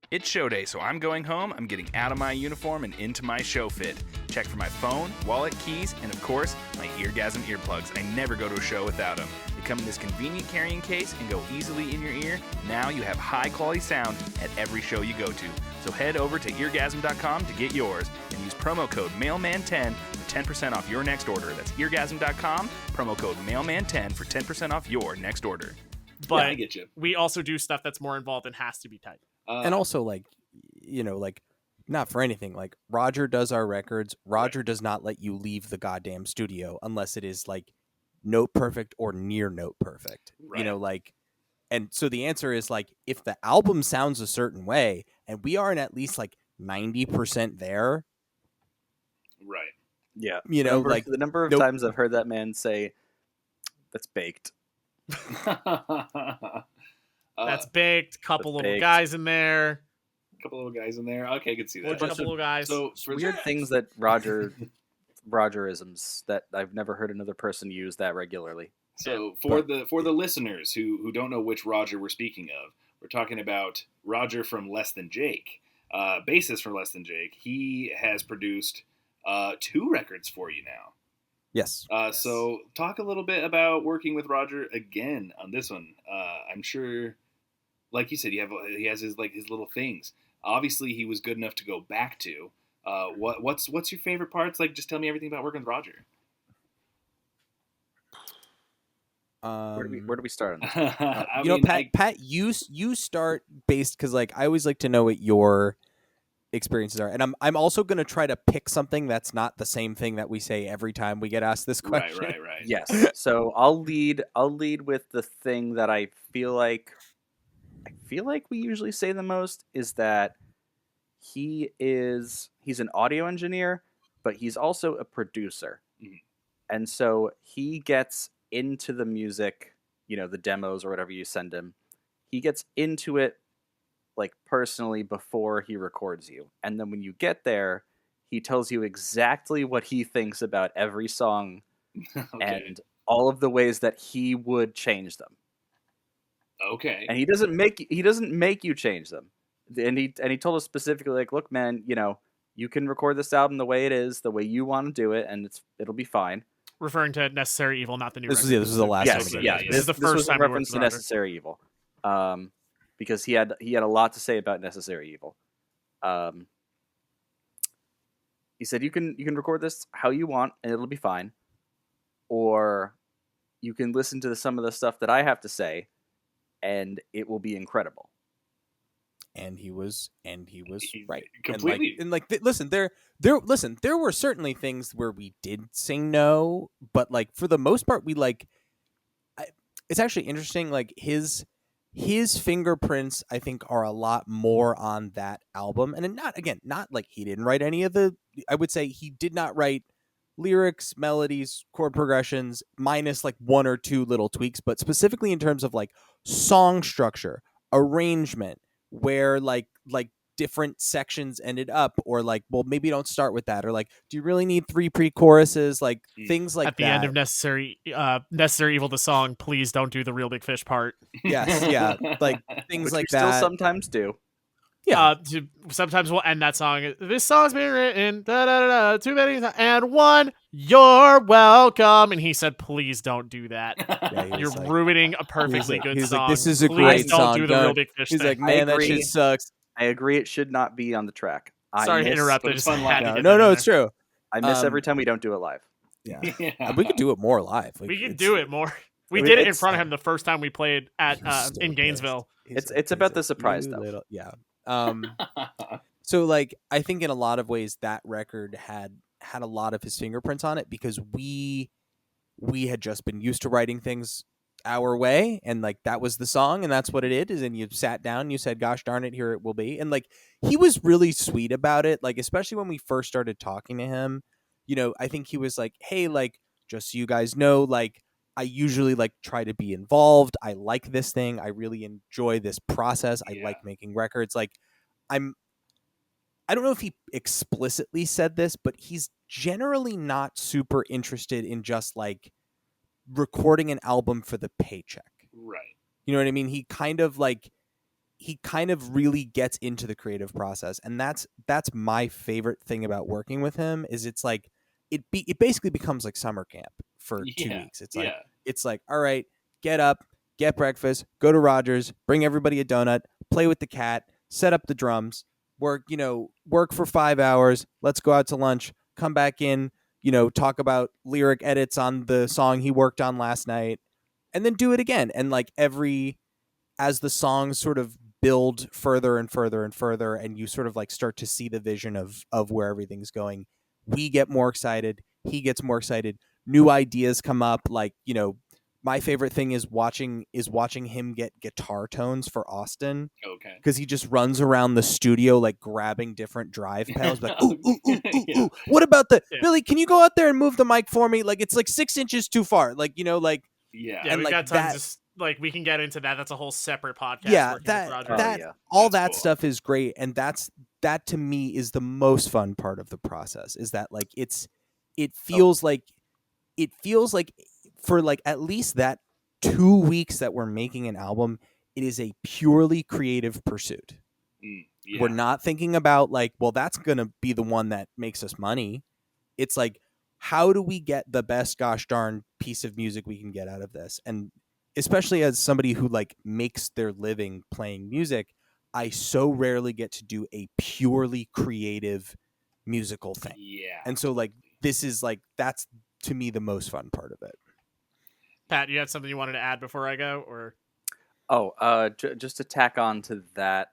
It's show day, so I'm going home, I'm getting out of my uniform and into my show fit. Check for my phone, wallet, keys, and of course, my Eargasm earplugs. I never go to a show without them. They come in this convenient carrying case and go easily in your ear. Now you have high quality sound at every show you go to. So head over to eargasm.com to get yours and use promo code MAILMAN10 for 10% off your next order. That's eargasm.com, promo code MAILMAN10 for 10% off your next order.
But
I get you.
we also do stuff that's more involved and has to be tight.
And also, like, you know, like, not for anything, like, Roger does our records. Roger does not let you leave the goddamn studio unless it is, like, note perfect or near note perfect.
Right.
You know, like, and so the answer is, like, if the album sounds a certain way and we aren't at least, like, 90% there,
right.
Yeah,
you know, like,
the number of
nope.
times I've heard that man say, "That's baked."
That's baked. Couple
that's
little
baked.
guys in there.
a couple little guys in there. Okay, I can see
Or
that.
just a couple little guys.
So for
Weird things that Rogerisms that I've never heard another person use that regularly.
So for the listeners who don't know which Roger we're speaking of, we're talking about Roger from Less Than Jake, bassist from Less Than Jake. He has produced 2 records for you now.
yes.
So talk a little bit about working with Roger again on this one. I'm sure, like you said, he has his little things. Obviously, he was good enough to go back to. What's your favorite parts? Like, just tell me everything about working with Roger.
Where do we start on this?
I
you know,
mean,
Pat, you start based because, like, I always like to know what your experiences are, and I'm also going to try to pick something that's not the same thing that we say every time we get asked this question.
right.
Yes. So I'll lead with the thing that I feel like we usually say the most is that he's an audio engineer, but he's also a producer.
Mhm.
And so he gets into the music, you know, the demos or whatever you send him. He gets into it like personally before he records you. And then when you get there, he tells you exactly what he thinks about every song
Okay.
and all of the ways that he would change them.
Okay.
And he doesn't make you change them. And he told us specifically, like, look, man, you know, you can record this album the way it is, the way you want to do it, and it'll be fine.
Referring to Necessary Evil, not the new
This
record.
was the last
Yes,
time.
yeah,
This is the first
was
time
in
we worked
reference
with
to
Roger.
Necessary Evil, because he had a lot to say about Necessary Evil. He said you can record this how you want and it'll be fine, or you can listen to some of the stuff that I have to say, and it will be incredible.
And he was right.
Completely.
Listen, there were certainly things where we did say no, but like for the most part, we it's actually interesting. Like his fingerprints, I think, are a lot more on that album, and not like he didn't write any of the. I would say he did not write lyrics, melodies, chord progressions, minus like 1 or 2 little tweaks, but specifically in terms of like song structure, arrangement, where like different sections ended up, or like, well, maybe don't start with that, or like, do you really need 3 pre-choruses, like things like
At the
that.
end of Necessary Evil, the song, please don't do the Real Big Fish part.
Yes, yeah, like things
Which
like
we
that.
still sometimes do.
Yeah.
Sometimes we'll end that song. This song's been written, too many times, and one, you're welcome. And he said, please don't do that.
Yeah, he was
You're
like-
ruining a perfectly good
he's
song.
like, this is a
Please
great
don't
song.
do the Real Big Fish
He's
thing.
like, man, that
agree.
shit sucks.
I agree. It should not be on the track.
Sorry to interrupt.
but
I
it's
just
fun
had to
live.
get
No,
that in
it's
there.
true.
I miss
Um,
every time we don't do it live.
Yeah.
Yeah.
We could do it more live. Like,
We could
it's-
do it more. We
I mean,
did it in
it's-
front of him the first time we played at
He was so
in
pissed.
Gainesville.
It's about the surprise,
"You
though."
little-" Yeah. So like, I think in a lot of ways that record had a lot of his fingerprints on it, because we had just been used to writing things our way, and like that was the song, and that's what it is. And you sat down, and you said, "Gosh darn it, here it will be." And like he was really sweet about it. Like especially when we first started talking to him, I think he was like, "Hey, like just so you guys know, like I usually like try to be involved. I like this thing. I really enjoy this process. I like making records. Like I don't know if he explicitly said this, but he's generally not super interested in just like recording an album for the paycheck.
Right.
You know what I mean? He kind of really gets into the creative process, and that's my favorite thing about working with him is it's like it basically becomes like summer camp for 2 weeks. It's like all right, get up, get breakfast, go to Rogers, bring everybody a donut, play with the cat, set up the drums, work for 5 hours, let's go out to lunch, come back in, talk about lyric edits on the song he worked on last night, and then do it again. And like as the songs sort of build further and further and further, and you sort of like start to see the vision of where everything's going, we get more excited, he gets more excited, new ideas come up. Like, my favorite thing is watching him get guitar tones for Austen.
Okay.
Because he just runs around the studio like grabbing different drive pedals, like ooh, ooh, ooh, ooh, ooh. What about Billy? Can you go out there and move the mic for me? Like it's like 6 inches too far. Like
Yeah,
and
we've
got tons of, we can get into that. That's a whole separate podcast.
All
That's
that
cool.
stuff is great, and that to me is the most fun part of the process. Is that like it feels like for like at least that 2 weeks that we're making an album, it is a purely creative pursuit. We're not thinking about like, well, that's gonna be the one that makes us money. It's like, how do we get the best gosh darn piece of music we can get out of this? And especially as somebody who like makes their living playing music, I so rarely get to do a purely creative musical thing.
Yeah.
And so like this is like that's to me the most fun part of it.
Pat, you had something you wanted to add before I go, or?
Just to tack on to that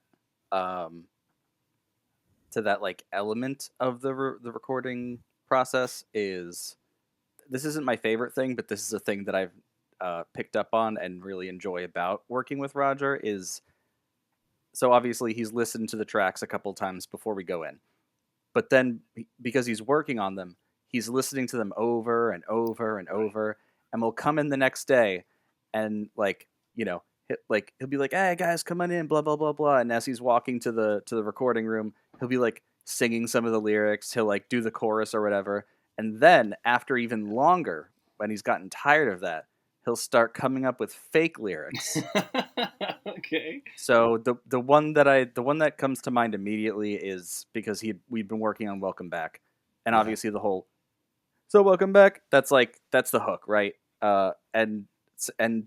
like element of the recording process is, this isn't my favorite thing, but this is a thing that I've picked up on and really enjoy about working with Roger is, so obviously he's listened to the tracks a couple times before we go in, but then because he's working on them, he's listening to them over and over and over, and we'll come in the next day and he'll be like, "Hey guys, come on in, blah blah blah blah." And as he's walking to the recording room, he'll be like singing some of the lyrics. He'll like do the chorus or whatever, and then after even longer, when he's gotten tired of that, he'll start coming up with fake lyrics.
Okay.
So the one that comes to mind immediately is because we'd been working on Welcome Back, and obviously the whole "So welcome back," that's the hook, right? And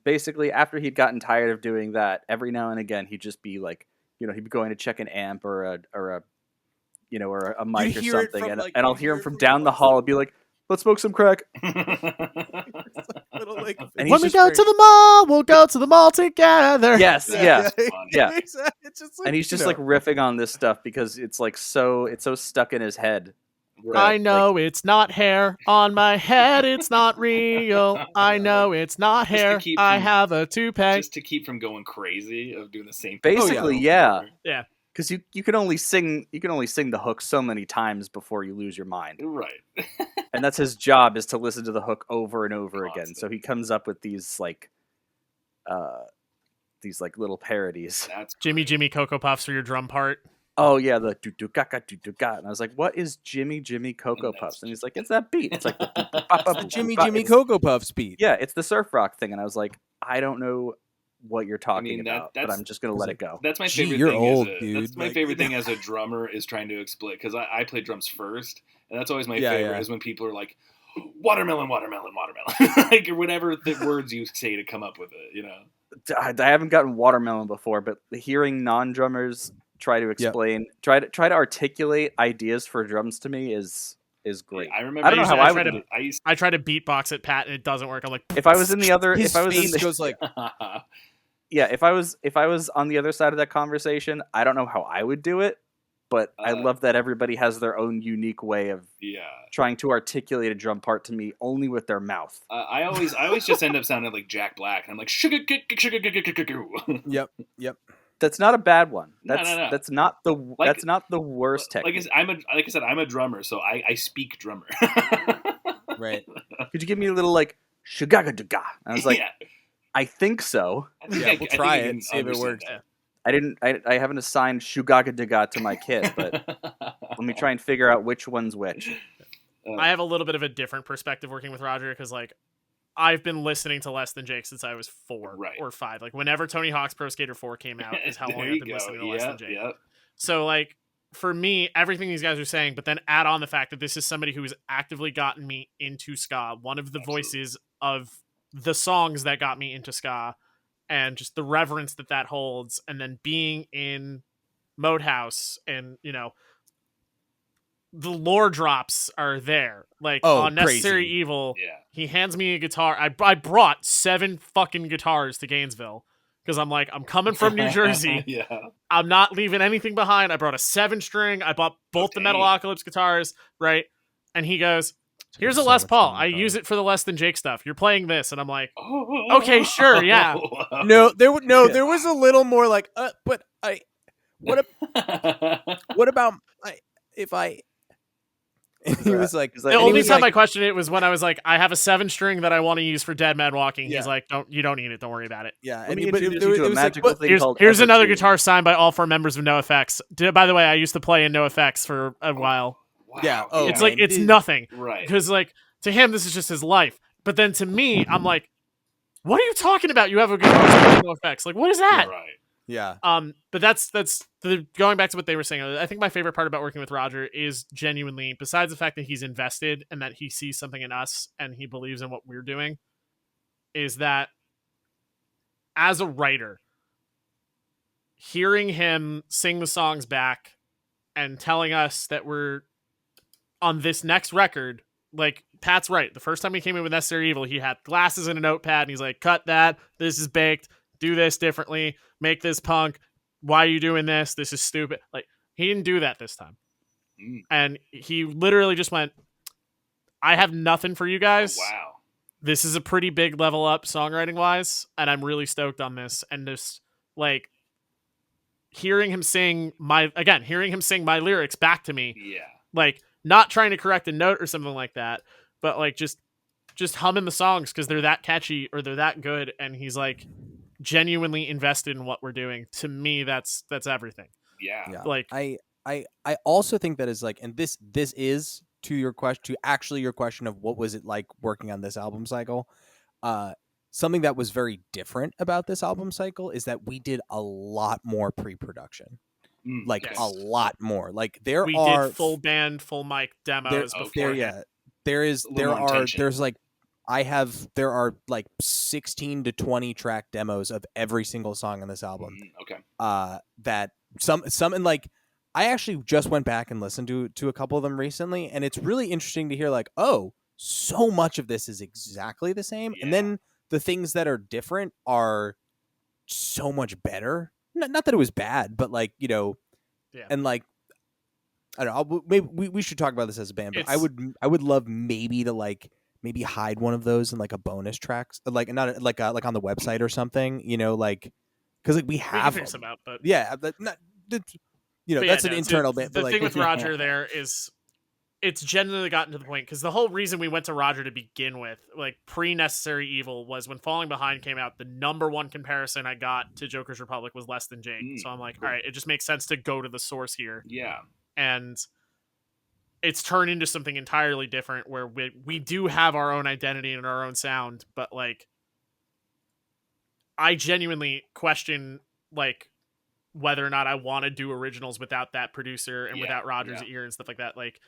basically after he'd gotten tired of doing that, every now and again he'd just be like, he'd be going to check an amp or a mic or something, and I'll hear him from down the hall and be like, "Let's smoke some crack."
And
When we go to the mall, we'll go to the mall together.
Yes, yeah.
It's just like,
And he's just like riffing on this stuff because it's so stuck in his head.
I know it's not hair on my head. It's not real. I know it's not hair. I have a toupee.
Just to keep from going crazy of doing the same thing.
Basically, yeah.
Yeah.
Because you can only sing the hook so many times before you lose your mind.
Right.
And that's his job, is to listen to the hook over and over again.
Constant.
So he comes up with these little parodies.
That's
Jimmy Cocoa Puffs for your drum part.
Oh yeah, the do do ga ga do do ga. And I was like, "What is Jimmy Cocoa Puffs?" And he's like, "It's that beat. It's like the
Jimmy Cocoa Puffs beat."
Yeah, it's the surf rock thing." And I was like, "I don't know what you're talking about, but I'm just gonna let it go."
That's my favorite
you're
thing.
old,
Dude. That's my favorite thing as a drummer is trying to explain, because I play drums first, and that's always my favorite is when people are like, watermelon, like, or whatever the words you say to come up with it.
I haven't gotten watermelon before, but hearing non-drummers try to explain, try to articulate ideas for drums to me is great.
Yeah, I remember.
I don't know how
I try to beatbox at Pat and it doesn't work. I'm like,
if I was in the other,
his face goes like,
yeah. If I was on the other side of that conversation, I don't know how I would do it, but I love that everybody has their own unique way of trying to articulate a drum part to me only with their mouth.
I always just end up sounding like Jack Black. I'm like sugar.
Yep.
That's not a bad one.
No.
That's not the worst technique.
Like I said, I'm a drummer, so I speak drummer.
Right.
Could you give me a little like shugagadaga? I was like, I think so.
We'll try it and see if it works.
I haven't assigned shugagadaga to my kid, but let me try and figure out which one's which.
I have a little bit of a different perspective working with Roger because like I've been listening to Less Than Jake since I was 4 or 5. Like whenever Tony Hawk's Pro Skater 4 came out is how long I've been listening to Less Than Jake.
Yep.
So like for me, everything these guys are saying, but then add on the fact that this is somebody who has actively gotten me into ska, one of the voices of the songs that got me into ska, and just the reverence that holds, and then being in Mode House, and you know, the lore drops are there. Like on Necessary Evil, he hands me a guitar. I brought 7 fucking guitars to Gainesville because I'm like, I'm coming from New Jersey. I'm not leaving anything behind. I brought a 7-string. I bought both the Metalocalypse guitars, right? And he goes, here's a Les Paul. I use it for the Less Than Jake stuff. You're playing this. And I'm like, okay, sure, yeah.
No, there was a little more like, but what about if I... He was like,
the only time I questioned it was when I was like, I have a 7-string that I want to use for Dead Man Walking. He's like, you don't need it. Don't worry about it.
Yeah.
And
Here's another guitar signed by all 4 members of NoFX. By the way, I used to play in NoFX for a while.
Wow.
Yeah.
It's like, it's nothing.
Right.
Because like to him, this is just his life. But then to me, I'm like, what are you talking about? You have a guitar signed by NoFX. Like, what is that?
Right.
Yeah.
But that's going back to what they were saying. I think my favorite part about working with Roger is genuinely, besides the fact that he's invested and that he sees something in us and he believes in what we're doing, is that as a writer, hearing him sing the songs back and telling us that we're on this next record, like Pat's right. The first time he came in with Necessary Evil, he had glasses and a notepad and he's like, cut that. This is baked. Do this differently. Make this punk. Why are you doing this? This is stupid. Like, he didn't do that this time. And he literally just went, I have nothing for you guys.
Oh, wow.
This is a pretty big level up songwriting wise, and I'm really stoked on this. And just like hearing him sing my lyrics back to me.
Yeah.
Like, not trying to correct a note or something like that, but like just humming the songs because they're that catchy or they're that good. And he's like genuinely invested in what we're doing. To me, that's everything.
Yeah.
Like
I also think that is like, and this is to your question, your question of what was it like working on this album cycle. Something that was very different about this album cycle is that we did a lot more pre-production. A lot more. Like we did
full band, full mic demos before.
There are like 16 to 20 track demos of every single song on this album. That some and like I actually just went back and listened to a couple of them recently, and it's really interesting to hear like, oh, so much of this is exactly the same, and then the things that are different are so much better. Not that it was bad, but like, you know, and like, I don't know, maybe we should talk about this as a band, but I would love maybe to like maybe hide one of those in like a bonus tracks, like not like on the website or something, you know, like because like we have
them out, but
that's an internal band.
The thing with Roger there is it's genuinely gotten to the point because the whole reason we went to Roger to begin with, like pre-Necessary Evil, was when Falling Behind came out, the number one comparison I got to Joker's Republic was Less Than Jake. So I'm like, all right, it just makes sense to go to the source here.
Yeah.
And it's turned into something entirely different where we do have our own identity and our own sound, but like I genuinely question like whether or not I want to do originals without that producer and without Roger's ear and stuff like that. Like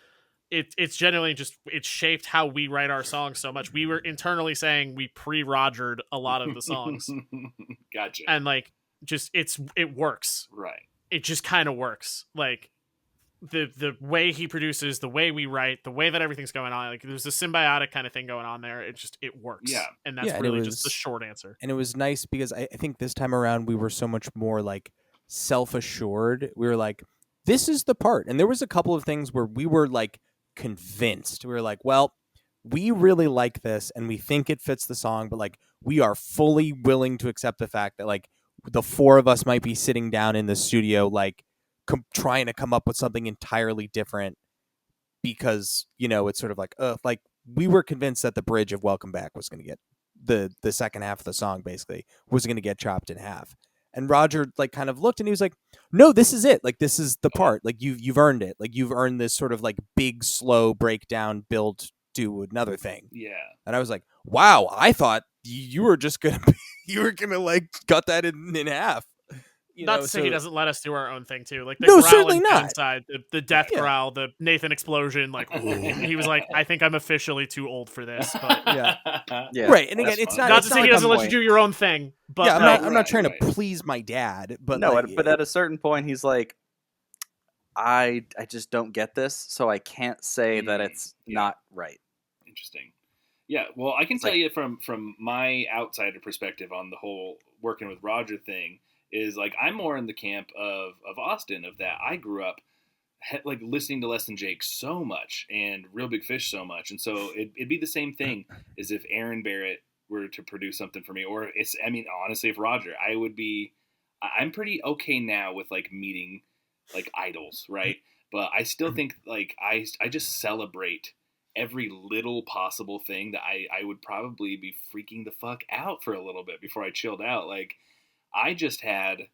it's generally just, it's shaped how we write our songs so much. We were internally saying we pre-Rogered a lot of the songs.
Gotcha.
And like, just, it works.
Right.
It just kind of works. Like the way he produces, the way we write, the way that everything's going on, like there's a symbiotic kind of thing going on there. It works.
Yeah.
And that's really just the short answer.
And it was nice because I think this time around we were so much more like self-assured. We were like, this is the part. And there was a couple of things where we were like convinced. We were like, well, we really like this and we think it fits the song, but like we are fully willing to accept the fact that like the four of us might be sitting down in the studio like trying to come up with something entirely different because, you know, it's sort of like we were convinced that the bridge of Welcome Back was going to get the second half of the song basically was going to get chopped in half. And Roger like kind of looked and he was like, no, this is it. Like, this is the part. Like you've earned it. Like you've earned this sort of like big, slow breakdown build to another thing.
Yeah.
And I was like, wow, I thought you were just going to, you were going to like cut that in half.
Not to say he doesn't let us do our own thing too. Like the
No,
growl
certainly
and
not.
inside the death
Yeah.
growl, the Nathan explosion. Like he was like, I think I'm officially too old for this. But
Yeah.
Yeah,
Right. And again,
that's
it's
fun.
not
it's
to say
like
he doesn't
I'm-
let you do your own thing. But
yeah, I'm
like,
not
Right,
trying
right.
to please my dad, but
no,
like,
but at a certain point, he's like, I just don't get this, so I can't say that it's
Yeah.
not right.
Interesting. Yeah, well, I can
It's
tell
like-
you from my outsider perspective on the whole working with Roger thing is like I'm more in the camp of Austen of that. I grew up like listening to Less Than Jake so much and Real Big Fish so much, and so it'd be the same thing as if Aaron Barrett were to produce something for me, or it's I mean honestly, if Roger, I would be. I'm pretty okay now with like meeting like idols, right? But I still think like I just celebrate every little possible thing that I would probably be freaking the fuck out for a little bit before I chilled out. Like I just had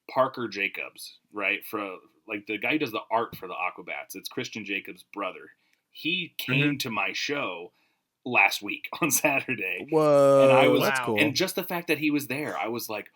Parker Jacobs, right? For like the guy who does the art for the Aquabats. It's Christian Jacobs' brother. He came to my show last week on Saturday.
whoa,
And I was
that's
Wow.
cool.
And just the fact that he was there, I was like,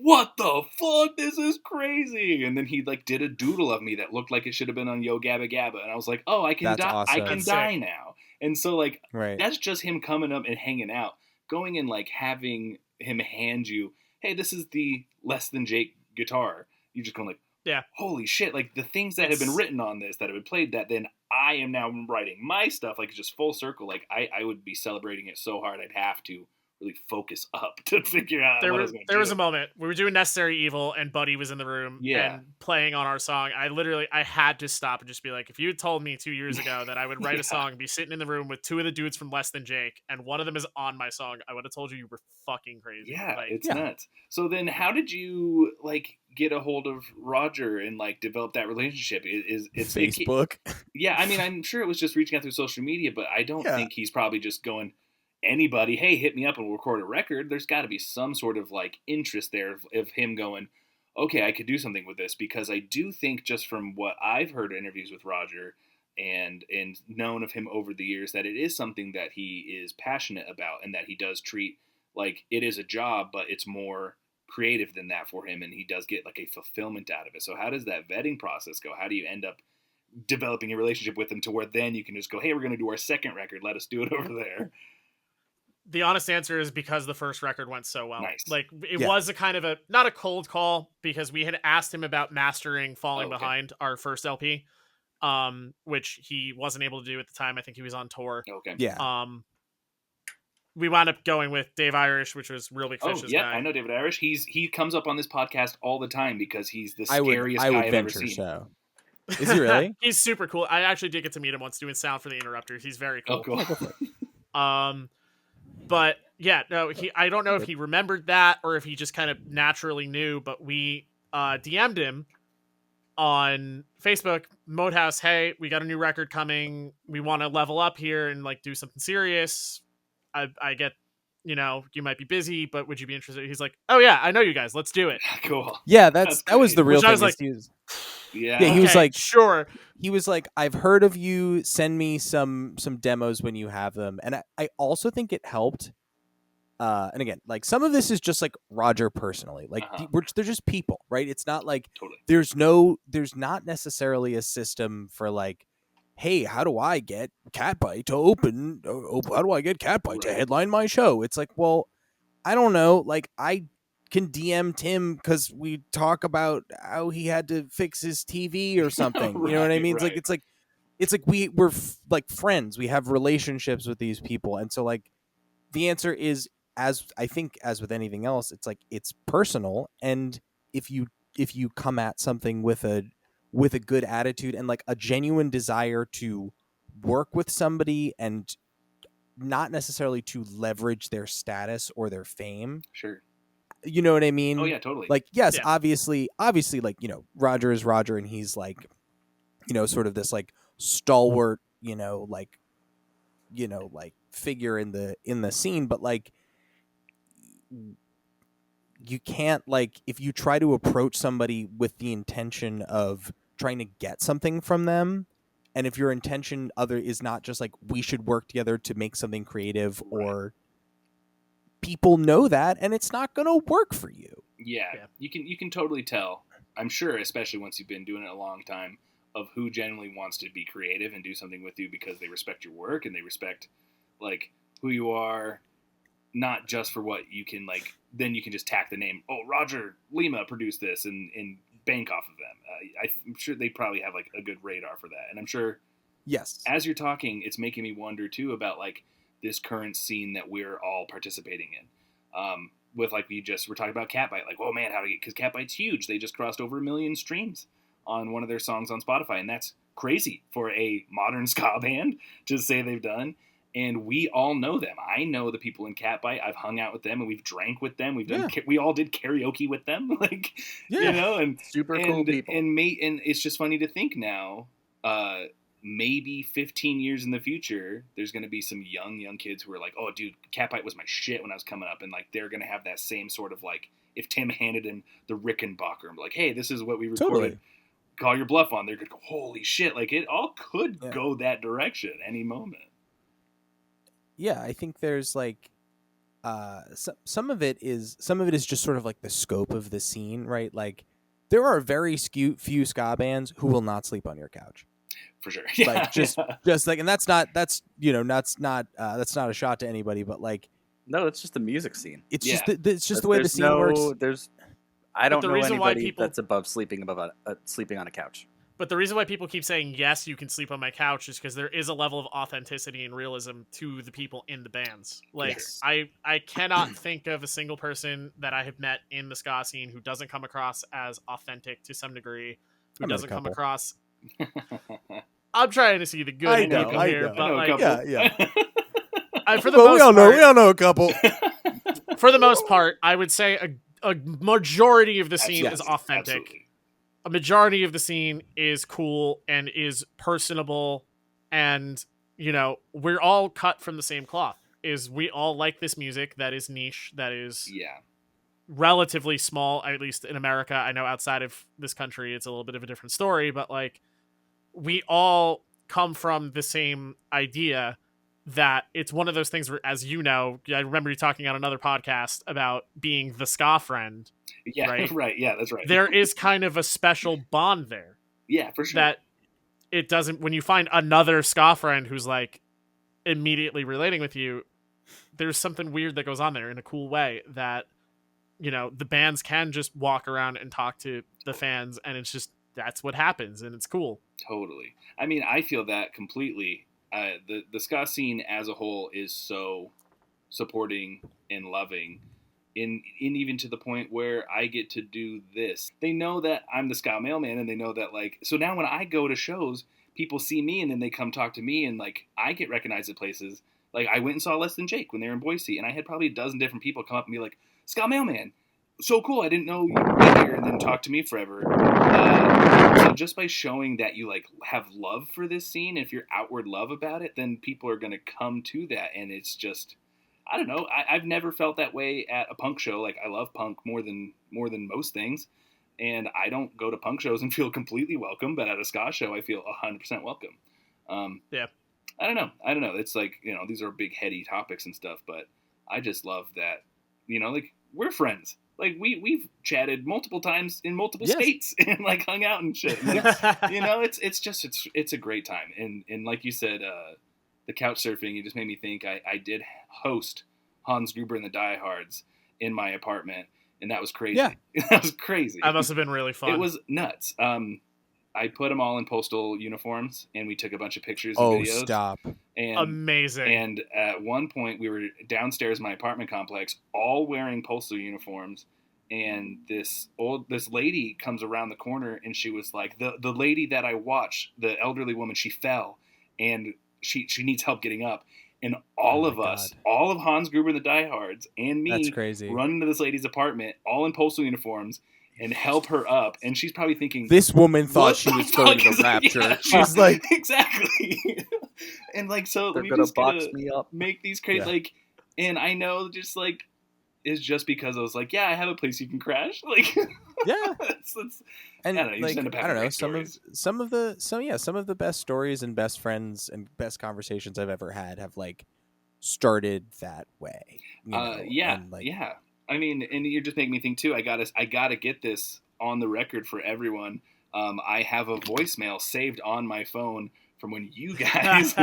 what the fuck? This is crazy. And then he like did a doodle of me that looked like it should have been on Yo Gabba Gabba. And I was like, oh, I can
That's
die.
awesome.
I can
That's
die
sick.
now. And so like
Right.
that's just him coming up and hanging out, going and like having him hand you, hey, this is the Less Than Jake guitar. You just going like,
Yeah.
holy shit! Like the things that have been
It's-
written on this, that have been played, that then I am now writing my stuff. Like it's just full circle. Like I would be celebrating it so hard, I'd have to really focus up to figure out
there
what I
was
was going to
there
do.
was a moment we were doing Necessary Evil and Buddy was in the room
Yeah.
and playing on our song. I had to stop and just be like, if you had told me 2 years ago that I would write
Yeah.
a song and be sitting in the room with two of the dudes from Less Than Jake and one of them is on my song, I would have told you were fucking crazy.
Yeah,
Like,
it's
Yeah.
nuts. So then, how did you like get a hold of Roger and like develop that relationship? It's
Facebook.
Yeah, I mean, I'm sure it was just reaching out through social media, but I don't
Yeah.
think he's probably just going, anybody, hey, hit me up and we'll record a record. There's got to be some sort of like interest there of him going, okay, I could do something with this, because I do think just from what I've heard in interviews with Roger and known of him over the years, that it is something that he is passionate about and that he does treat like it is a job, but it's more creative than that for him, and he does get like a fulfillment out of it. So how does that vetting process go? How do you end up developing a relationship with him to where then you can just go, hey, we're going to do our second record, let us do it over there?
the honest answer is because the first record went so well.
Nice.
Like it
Yeah.
was a kind of a not a cold call because we had asked him about mastering Falling
Okay.
Behind, our first LP, which he wasn't able to do at the time. I think he was on tour.
Okay.
Yeah.
We wound up going with Dave Irish, which was Real Big
Oh
Fish's
yeah,
guy.
I know David Irish. He comes up on this podcast all the time because he's the
I
scariest
would
guy I've ever
venture
seen.
so. Is he really?
He's super cool. I actually did get to meet him once doing sound for the Interrupters. He's very cool.
Oh, cool.
But yeah, no, I don't know if he remembered that or if he just kind of naturally knew, but we DM'd him on Facebook, Modehouse, hey, we got a new record coming. We want to level up here and like do something serious. I get, you might be busy, but would you be interested? He's like, oh yeah, I know you guys. Let's do it.
Cool.
Yeah,
That's
that was
great.
the real
Which I
thing.
was like-
he was,
Yeah.
Yeah, he was
Okay,
like-
sure.
I've heard of you. Send me some demos when you have them. And I also think it helped. And again, like some of this is just like Roger personally. Like
Uh-huh.
they're just people, right? It's not like
Totally.
there's not necessarily a system for like, hey, how do I get Catbite to open? How do I get Catbite to
Right.
headline my show? It's like, well, I don't know. Like I can DM Tim because we talk about how he had to fix his TV or something. You know what I
Right,
mean?
right.
It's like we're like friends. We have relationships with these people, and so like the answer is, as I think as with anything else, it's like it's personal, and if you come at something with with a good attitude and like a genuine desire to work with somebody and not necessarily to leverage their status or their fame.
Sure.
You know what I mean?
Oh yeah, totally.
Like, yes,
Yeah.
obviously, like, you know, Roger is Roger and he's like, you know, sort of this like stalwart, like figure in the scene, but like you can't, like, if you try to approach somebody with the intention of trying to get something from them, and if your intention is not just like we should work together to make something creative, or people know that and it's not going to work for you.
Yeah, you can totally tell. I'm sure, especially once you've been doing it a long time, of who genuinely wants to be creative and do something with you because they respect your work and they respect like who you are, not just for what you can, like, then you can just tack the name, oh, Roger Lima produced this and bank off of them. I'm sure they probably have like a good radar for that. And I'm sure,
yes,
as you're talking, it's making me wonder too about like this current scene that we're all participating in. With like we're talking about Catbite, like, oh man, because Catbite's huge. They just crossed over 1 million streams on one of their songs on Spotify, and that's crazy for a modern ska band to say they've done. And we all know them. I know the people in Catbite. I've hung out with them, and we've drank with them. We've done. We all did karaoke with them, like, you know, and
super cool people.
And it's just funny to think now. Maybe 15 years in the future, there's going to be some young kids who are like, oh, dude, Catbite was my shit when I was coming up. And like, they're going to have that same sort of like, if Tim handed him the Rickenbacker and be like, hey, this is what we recorded,
totally.
Call your bluff on. They're going to go, holy shit. Like, it all could go that direction any moment.
Yeah, I think there's like, some of it is just sort of like the scope of the scene, right? Like, there are very few ska bands who will not sleep on your couch.
For sure.
Like just like, and that's not a shot to anybody, but like,
no, it's just the music scene.
It's just the way the scene works.
I don't know anybody
people,
that's above sleeping on a couch.
But the reason why people keep saying, yes, you can sleep on my couch is because there is a level of authenticity and realism to the people in the bands. Like,
yes.
I cannot think of a single person that I have met in the ska scene who doesn't come across as authentic to some degree, who doesn't come across... I'm trying to see the good in people here, but like, for the most
we all know a couple.
For the most part, I would say a majority of the scene is authentic.
Absolutely.
A majority of the scene is cool and is personable, and you know, we're all cut from the same cloth. We all like this music that is niche, that is relatively small, at least in America. I know outside of this country it's a little bit of a different story, but like, we all come from the same idea that it's one of those things where, as you know, I remember you talking on another podcast about being the ska friend.
Yeah,
right.
Yeah, that's right.
There is kind of a special bond there.
Yeah, for sure.
That it doesn't, when you find another ska friend who's like immediately relating with you, there's something weird that goes on there in a cool way that, you know, the bands can just walk around and talk to the fans, and it's just, that's what happens, and it's cool.
Totally. I mean, I feel that completely. The ska scene as a whole is so supporting and loving, in even to the point where I get to do this. They know that I'm the ska mailman, and they know that, like, so now when I go to shows, people see me and then they come talk to me, and like, I get recognized at places. Like, I went and saw Less Than Jake when they were in Boise, and I had probably a dozen different people come up and be like, ska mailman, so cool, I didn't know you were here, and then talk to me forever. So just by showing that you like have love for this scene, if you're outward love about it, then people are going to come to that. And it's just, I don't know. I've never felt that way at a punk show. Like, I love punk more than most things. And I don't go to punk shows and feel completely welcome, but at a ska show, I feel 100% welcome.
Yeah.
I don't know. It's like, you know, these are big heady topics and stuff, but I just love that, you know, like, we're friends. Like, we've chatted multiple times in multiple states and like hung out and shit. And you know, it's a great time. And like you said, the couch surfing, it just made me think I did host Hans Gruber and the Diehards in my apartment, and that was crazy.
Yeah.
That was crazy.
That must have been really fun.
It was nuts. I put them all in postal uniforms, and we took a bunch of pictures and videos.
Oh, stop.
And,
amazing.
And at one point, we were downstairs in my apartment complex, all wearing postal uniforms, and this lady comes around the corner, and she was like, the lady that I watched, the elderly woman, she fell, and she needs help getting up. And all of us, all of Hans Gruber and the Diehards, and me,
That's crazy.
run into this lady's apartment, all in postal uniforms, and help her up. And she's probably thinking,
this woman thought
what
she
the
was going
fuck
to rapture.
yeah,
She's like,
exactly. And like, so
They're
we
gonna
just
box
gotta
me up.
make these crazy,
Yeah.
like, and I know just like, it's just because I was like, yeah, I have a place you can crash. Like,
yeah.
it's,
And
I don't know, you just end up
I
having
don't know,
great
some of the best stories and best friends and best conversations I've ever had have like started that way. You know?
Yeah,
and, like,
yeah. I mean, and you're just making me think too. I gotta get this on the record for everyone. I have a voicemail saved on my phone from when you guys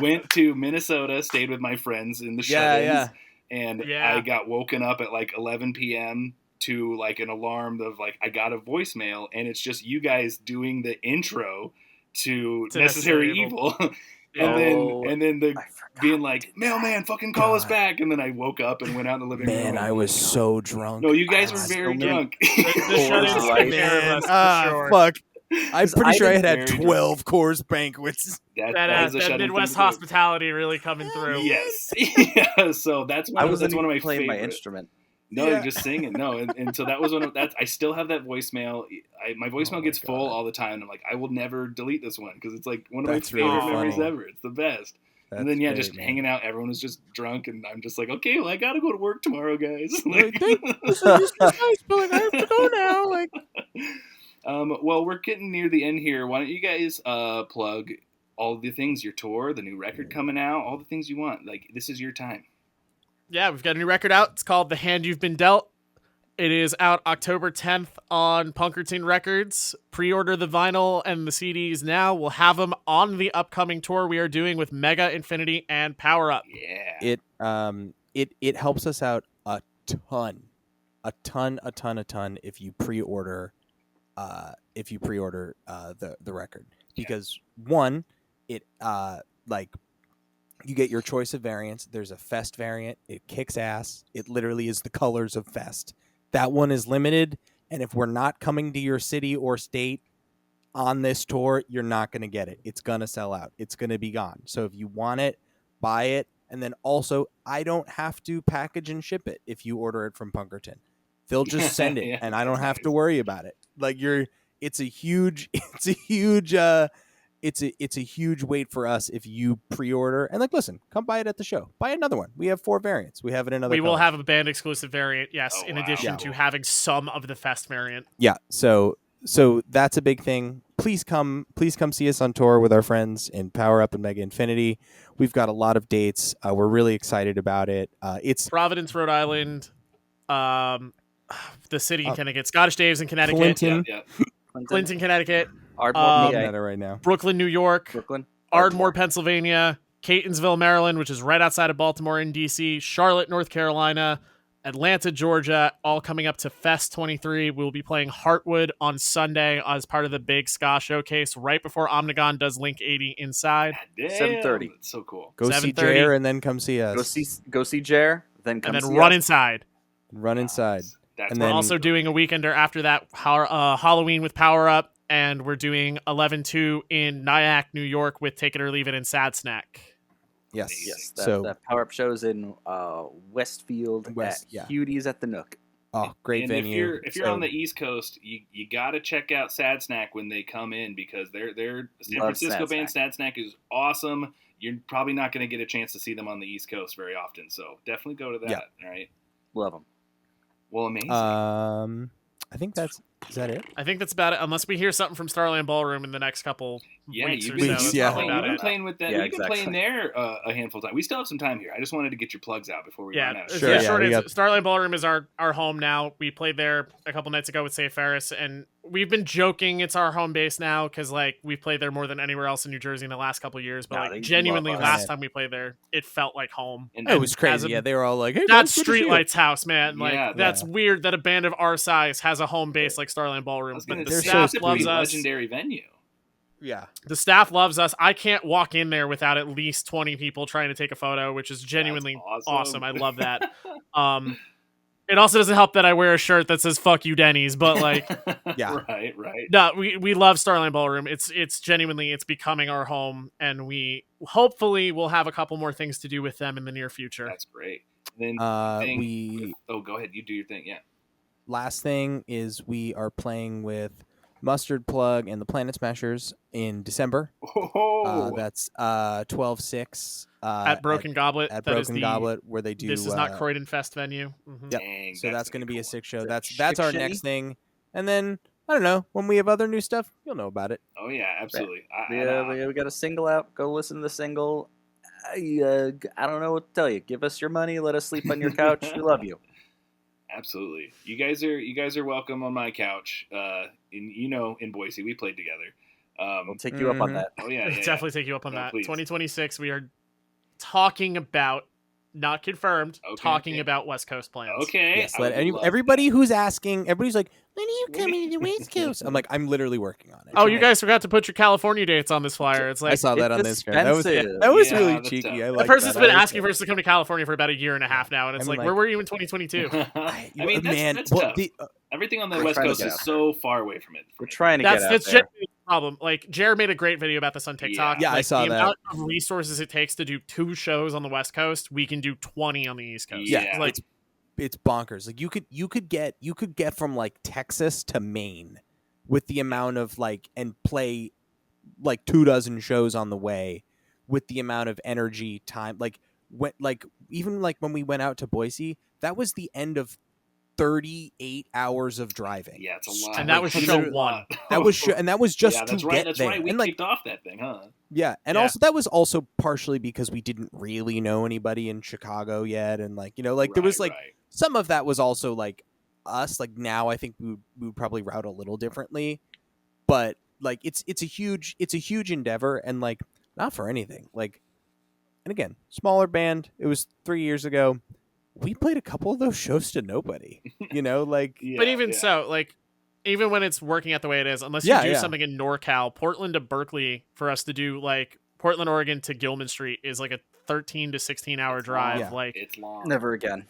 went to Minnesota, stayed with my friends in the shut-ins, and I got woken up at like 11 p.m. to like an alarm of like, I got a voicemail, and it's just you guys doing the intro to Necessary Evil. And then the being like, mailman, fucking call us back. And then I woke up and went out in the living room.
Man, I was so drunk.
No, you guys were very drunk.
The shut-ins took care of us, for sure.
Fuck. I'm pretty sure I had
very
12 course banquets.
That
That Midwest hospitality really coming through.
Yes. Yeah. So that's one of my
playing my
favorite
instrument.
No, you're just singing. No, and so that was one of that's. I still have that voicemail. My voicemail gets full all the time. And I'm like, I will never delete this one because it's like one of my favorite memories ever. It's the best. And then just hanging out. Everyone was just drunk, and I'm just like, okay, well, I gotta go to work tomorrow, guys. Like,
this is nice, but like, I have to go now. Like,
well, we're getting near the end here. Why don't you guys plug all the things, your tour, the new record coming out, all the things you want. Like, this is your time.
Yeah, we've got a new record out. It's called The Hand You've Been Dealt. It is out October 10th on Punkerton Records. Pre-order the vinyl and the CDs now. We'll have them on the upcoming tour we are doing with Mega, Infinity, and Power Up.
Yeah.
It helps us out a ton if you pre-order the record, because one, it like, you get your choice of variants. There's a Fest variant. It kicks ass. It literally is the colors of Fest. That one is limited, and if we're not coming to your city or state on this tour, you're not going to get it. It's going to sell out. It's going to be gone. So if you want it, buy it. And then also, I don't have to package and ship it if you order it from Punkerton. They'll just send it, and I don't have to worry about it. Like, it's a huge wait for us if you pre-order. And like, listen, come buy it at the show. Buy another one. We have 4 variants. We have it in other.
We will
colors.
have a band exclusive variant, yes,
Oh,
in
wow.
addition to having some of the Fest variant.
Yeah. So that's a big thing. Please come see us on tour with our friends in Power Up and Mega Infinity. We've got a lot of dates. We're really excited about it. It's
Providence, Rhode Island, the city in Connecticut, Scottish Daves in Connecticut,
Clinton.
Yeah.
Clinton, Connecticut,
Ardmore,
looking
PA.
at it right now.
Brooklyn, New York,
Brooklyn,
Ardmore, Pennsylvania, Catonsville, Maryland, which is right outside of Baltimore and DC, Charlotte, North Carolina, Atlanta, Georgia, all coming up to Fest 23. We'll be playing Heartwood on Sunday as part of the big ska showcase right before Omnigon does Link 80 inside.
Damn,
7:30.
That's so cool.
Go see
7:30.
Jer and then come see us.
Go see Jer, then come
And then
see
run
us.
inside.
Run inside.
That's
And
We're
then-
also doing a weekender after that, Halloween with Power Up, and we're doing 11-2 in Nyack, New York with Take It or Leave It in Sad Snack.
Yes.
Yes,
So
that Power Up shows in Westfield
West,
at
yeah.
Hewdy's at the Nook.
great
and
venue.
If you're on the East Coast, you got to check out Sad Snack when they come in, because their San
Love
Francisco
Sad
band
Snack.
Sad Snack is awesome. You're probably not going to get a chance to see them on the East Coast very often, so definitely go to that.
Yeah.
All right.
Love them.
Well, amazing.
I think is that it?
I think that's about it, unless we hear something from Starland Ballroom in the next couple weeks or
you've
so.
been,
That's
yeah.
probably
you've
about
been
it.
playing with that.
Yeah,
You've been playing
exactly.
there a handful of times. We still have some time here. I just wanted to get your plugs out before we run
Yeah,
out.
Sure,
the
yeah,
short
we
answer,
got-
Starland Ballroom is our home now. We played there a couple nights ago with Safe Ferris, and we've been joking it's our home base now because like we've played there more than anywhere else in New Jersey in the last couple of years. But
Nah,
like
they
genuinely,
love us.
last time we played there, it felt like home.
And,
It was
as
crazy.
a-
Yeah, they were all like, "Hey,
That's
guys, good to see you."
Streetlights House, man. Like
Yeah,
that's weird that a band of our size has a home base like Starland
I
Ballroom.
was
But
gonna
the
they're
say,
staff
it's a
loves
pretty
us.
legendary venue.
Yeah.
The staff loves us. I can't walk in there without at least 20 people trying to take a photo, which is genuinely
That's
awesome. I love that. It also doesn't help that I wear a shirt that says "fuck you, Denny's," but like,
Yeah.
right.
no, we love Starline Ballroom. It's genuinely it's becoming our home, and we hopefully will have a couple more things to do with them in the near future.
That's great. Then go ahead. You do your thing. Yeah.
Last thing is we are playing with Mustard Plug and the Planet Smashers in December.
Oh,
That's 12/6
At Broken Goblet.
at
that is
Broken Goblet, where they do.
This is not Croydon Fest venue. Mhm.
Yep.
dang,
So that's going to be a
cool.
sick show.
Is it
That's our
shitty?
next thing. And then I don't know, when we have other new stuff, you'll know about it.
Oh yeah, absolutely.
We got a single out. Go listen to the single. I don't know what to tell you. Give us your money. Let us sleep on your couch. We love you.
Absolutely. You guys are welcome on my couch. In Boise, we played together.
We'll take you up on
Mhm.
that.
Oh yeah,
Definitely take you up on
No,
that.
please.
2026, we are talking about, not confirmed,
Okay,
talking
okay.
about West Coast plans.
Okay.
Yes,
I would love
everybody who's asking, everybody's like, when are you coming to the West Coast? I'm like, I'm literally working on it.
Oh, you guys forgot to put your California dates on this flyer. It's
I
like
saw that
it's
on Instagram. That was
expensive.
really
that's
cheeky.
tough.
I
The
like
the person's
that.
been
I like
asking for us to come to California for about a year and a half now, and it's
I'm
like,
like-
where were you in 2022?
I mean, that's
well,
tough. Everything on the
We're
West
trying to
Coast
get
is
out
so far away from it.
We're trying to get out
That's
there.
genuinely the problem. Like, Jared made a great video about this on TikTok.
Yeah, I
Like,
saw
the
that.
amount of resources it takes to do 2 shows on the West Coast, we can do 20 on the East Coast.
Yeah,
Yeah.
Like,
it's bonkers. Like you could get from like Texas to Maine with the amount of and play like 24 shows on the way with the amount of energy, time. Even when we went out to Boise, that was the end of 38 hours of driving.
Yeah, it's a lot.
And that was
It's
show
a lot.
1.
That was and that was just
yeah,
to
that's right.
get
That's
there.
right. We
And
kicked off that thing, huh?
yeah, and
Yeah.
also that was also partially because we didn't really know anybody in Chicago yet, and there was
Right.
some of that was also us. Now I think we would probably route a little differently, but it's a huge endeavor, and not for anything. And again, smaller band. It was 3 years ago. We played a couple of those shows to nobody.
Yeah,
But even
yeah.
so, even when it's working out the way it is, unless you
Yeah,
do
yeah.
something in NorCal, Portland to Berkeley, for us to do Portland, Oregon to Gilman Street is a 13 to 16 hour drive.
Yeah.
It's long.
Never again.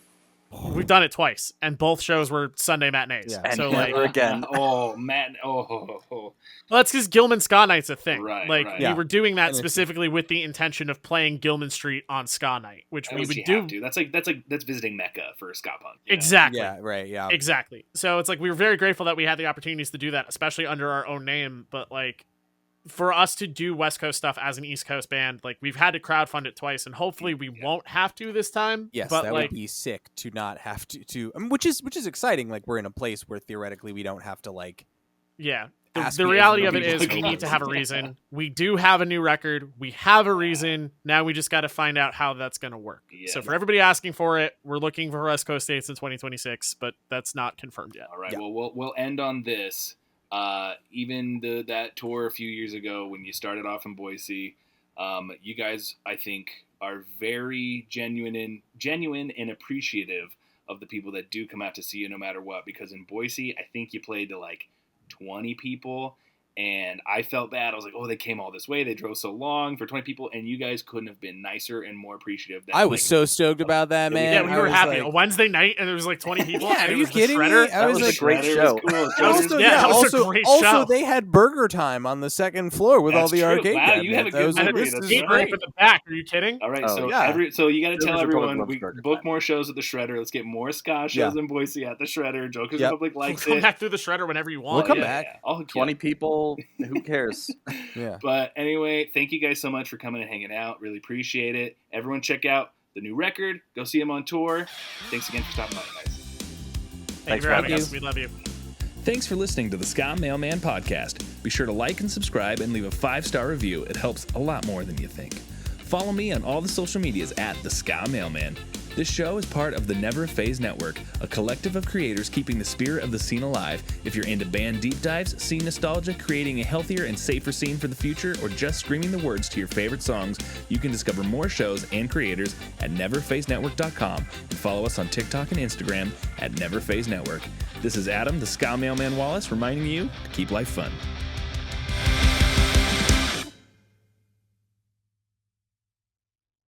We've done it twice, and both shows were Sunday matinees.
Yeah.
And
So
never again.
Oh man. Oh.
well, that's because Gilman Ska Night's a thing.
Right,
We
Yeah.
were doing that
And it's-
specifically with the intention of playing Gilman Street on Ska Night, which we would
you
do
have to. That's visiting Mecca for ska punk.
exactly.
Yeah, right. Yeah,
Exactly. So it's we were very grateful that we had the opportunities to do that, especially under our own name. But for us to do West Coast stuff as an East Coast band, we've had to crowdfund it twice, and hopefully we won't have to this time.
Yes,
but
that would be sick to not have to. Which is exciting. We're in a place where theoretically we don't have to
yeah.
ask
The
me
reality
if
of it
nobody's
is
gonna
we need to
listen.
have a reason. We do have a new record. We have a reason. Now we just got to find out how that's going to work.
Yeah.
So for everybody asking for it, we're looking for West Coast dates in 2026, but that's not confirmed yet.
All right.
Yeah.
Well, we'll end on this. Even that tour a few years ago when you started off in Boise, you guys, I think, are very genuine and appreciative of the people that do come out to see you no matter what. Because in Boise, I think you played to 20 people. And I felt bad. I was like, oh, they came all this way. They drove so long for 20 people. And you guys couldn't have been nicer and more appreciative.
I was so stoked about that, man.
Yeah, we
I
were
was
happy.
like-
A Wednesday night, and there was 20 people.
Yeah,
and
are
it
you
was the
kidding me?
Shredder.
I was
was a
like,
great
Shredder
show.
was cool.
Also,
Yeah, that was a
also,
great
also
show.
they had burger time on the second floor with all
That's
the
true.
arcade
Wow, you have a
cabinets.
good
I was like,
memory.
this
That's
is
Skate
great.
ramp in the back. Are you kidding?
All right,
Oh,
so
yeah.
so you got to tell
Silver's Republic
everyone
loves
we
Burger
book
Time.
more shows at the Shredder. Let's get more ska shows
Yeah.
in Boise at the Shredder. Jokers
Yep.
Republic likes
Come
it.
back through the Shredder whenever you want.
We'll come
Yeah,
back.
yeah. Oh,
20 people. Who cares?
Yeah.
But anyway, thank you guys so much for coming and hanging out. Really appreciate it. Everyone check out the new record. Go see them on tour. Thanks again for stopping by, guys.
Thank
Thanks
you
for
for having
having
us. We love you.
Thanks for listening to the Ska Mailman podcast. Be sure to like and subscribe and leave a 5-star review. It helps a lot more than you think. Follow me on all the social medias at the Ska Mailman. This show is part of the Never Phase Network, a collective of creators keeping the spirit of the scene alive. If you're into band deep dives, scene nostalgia, creating a healthier and safer scene for the future, or just screaming the words to your favorite songs, you can discover more shows and creators at neverphasenetwork.com and follow us on TikTok and Instagram at Never Phase Network. This is Adam, the Ska Mailman Wallace, reminding you to keep life fun.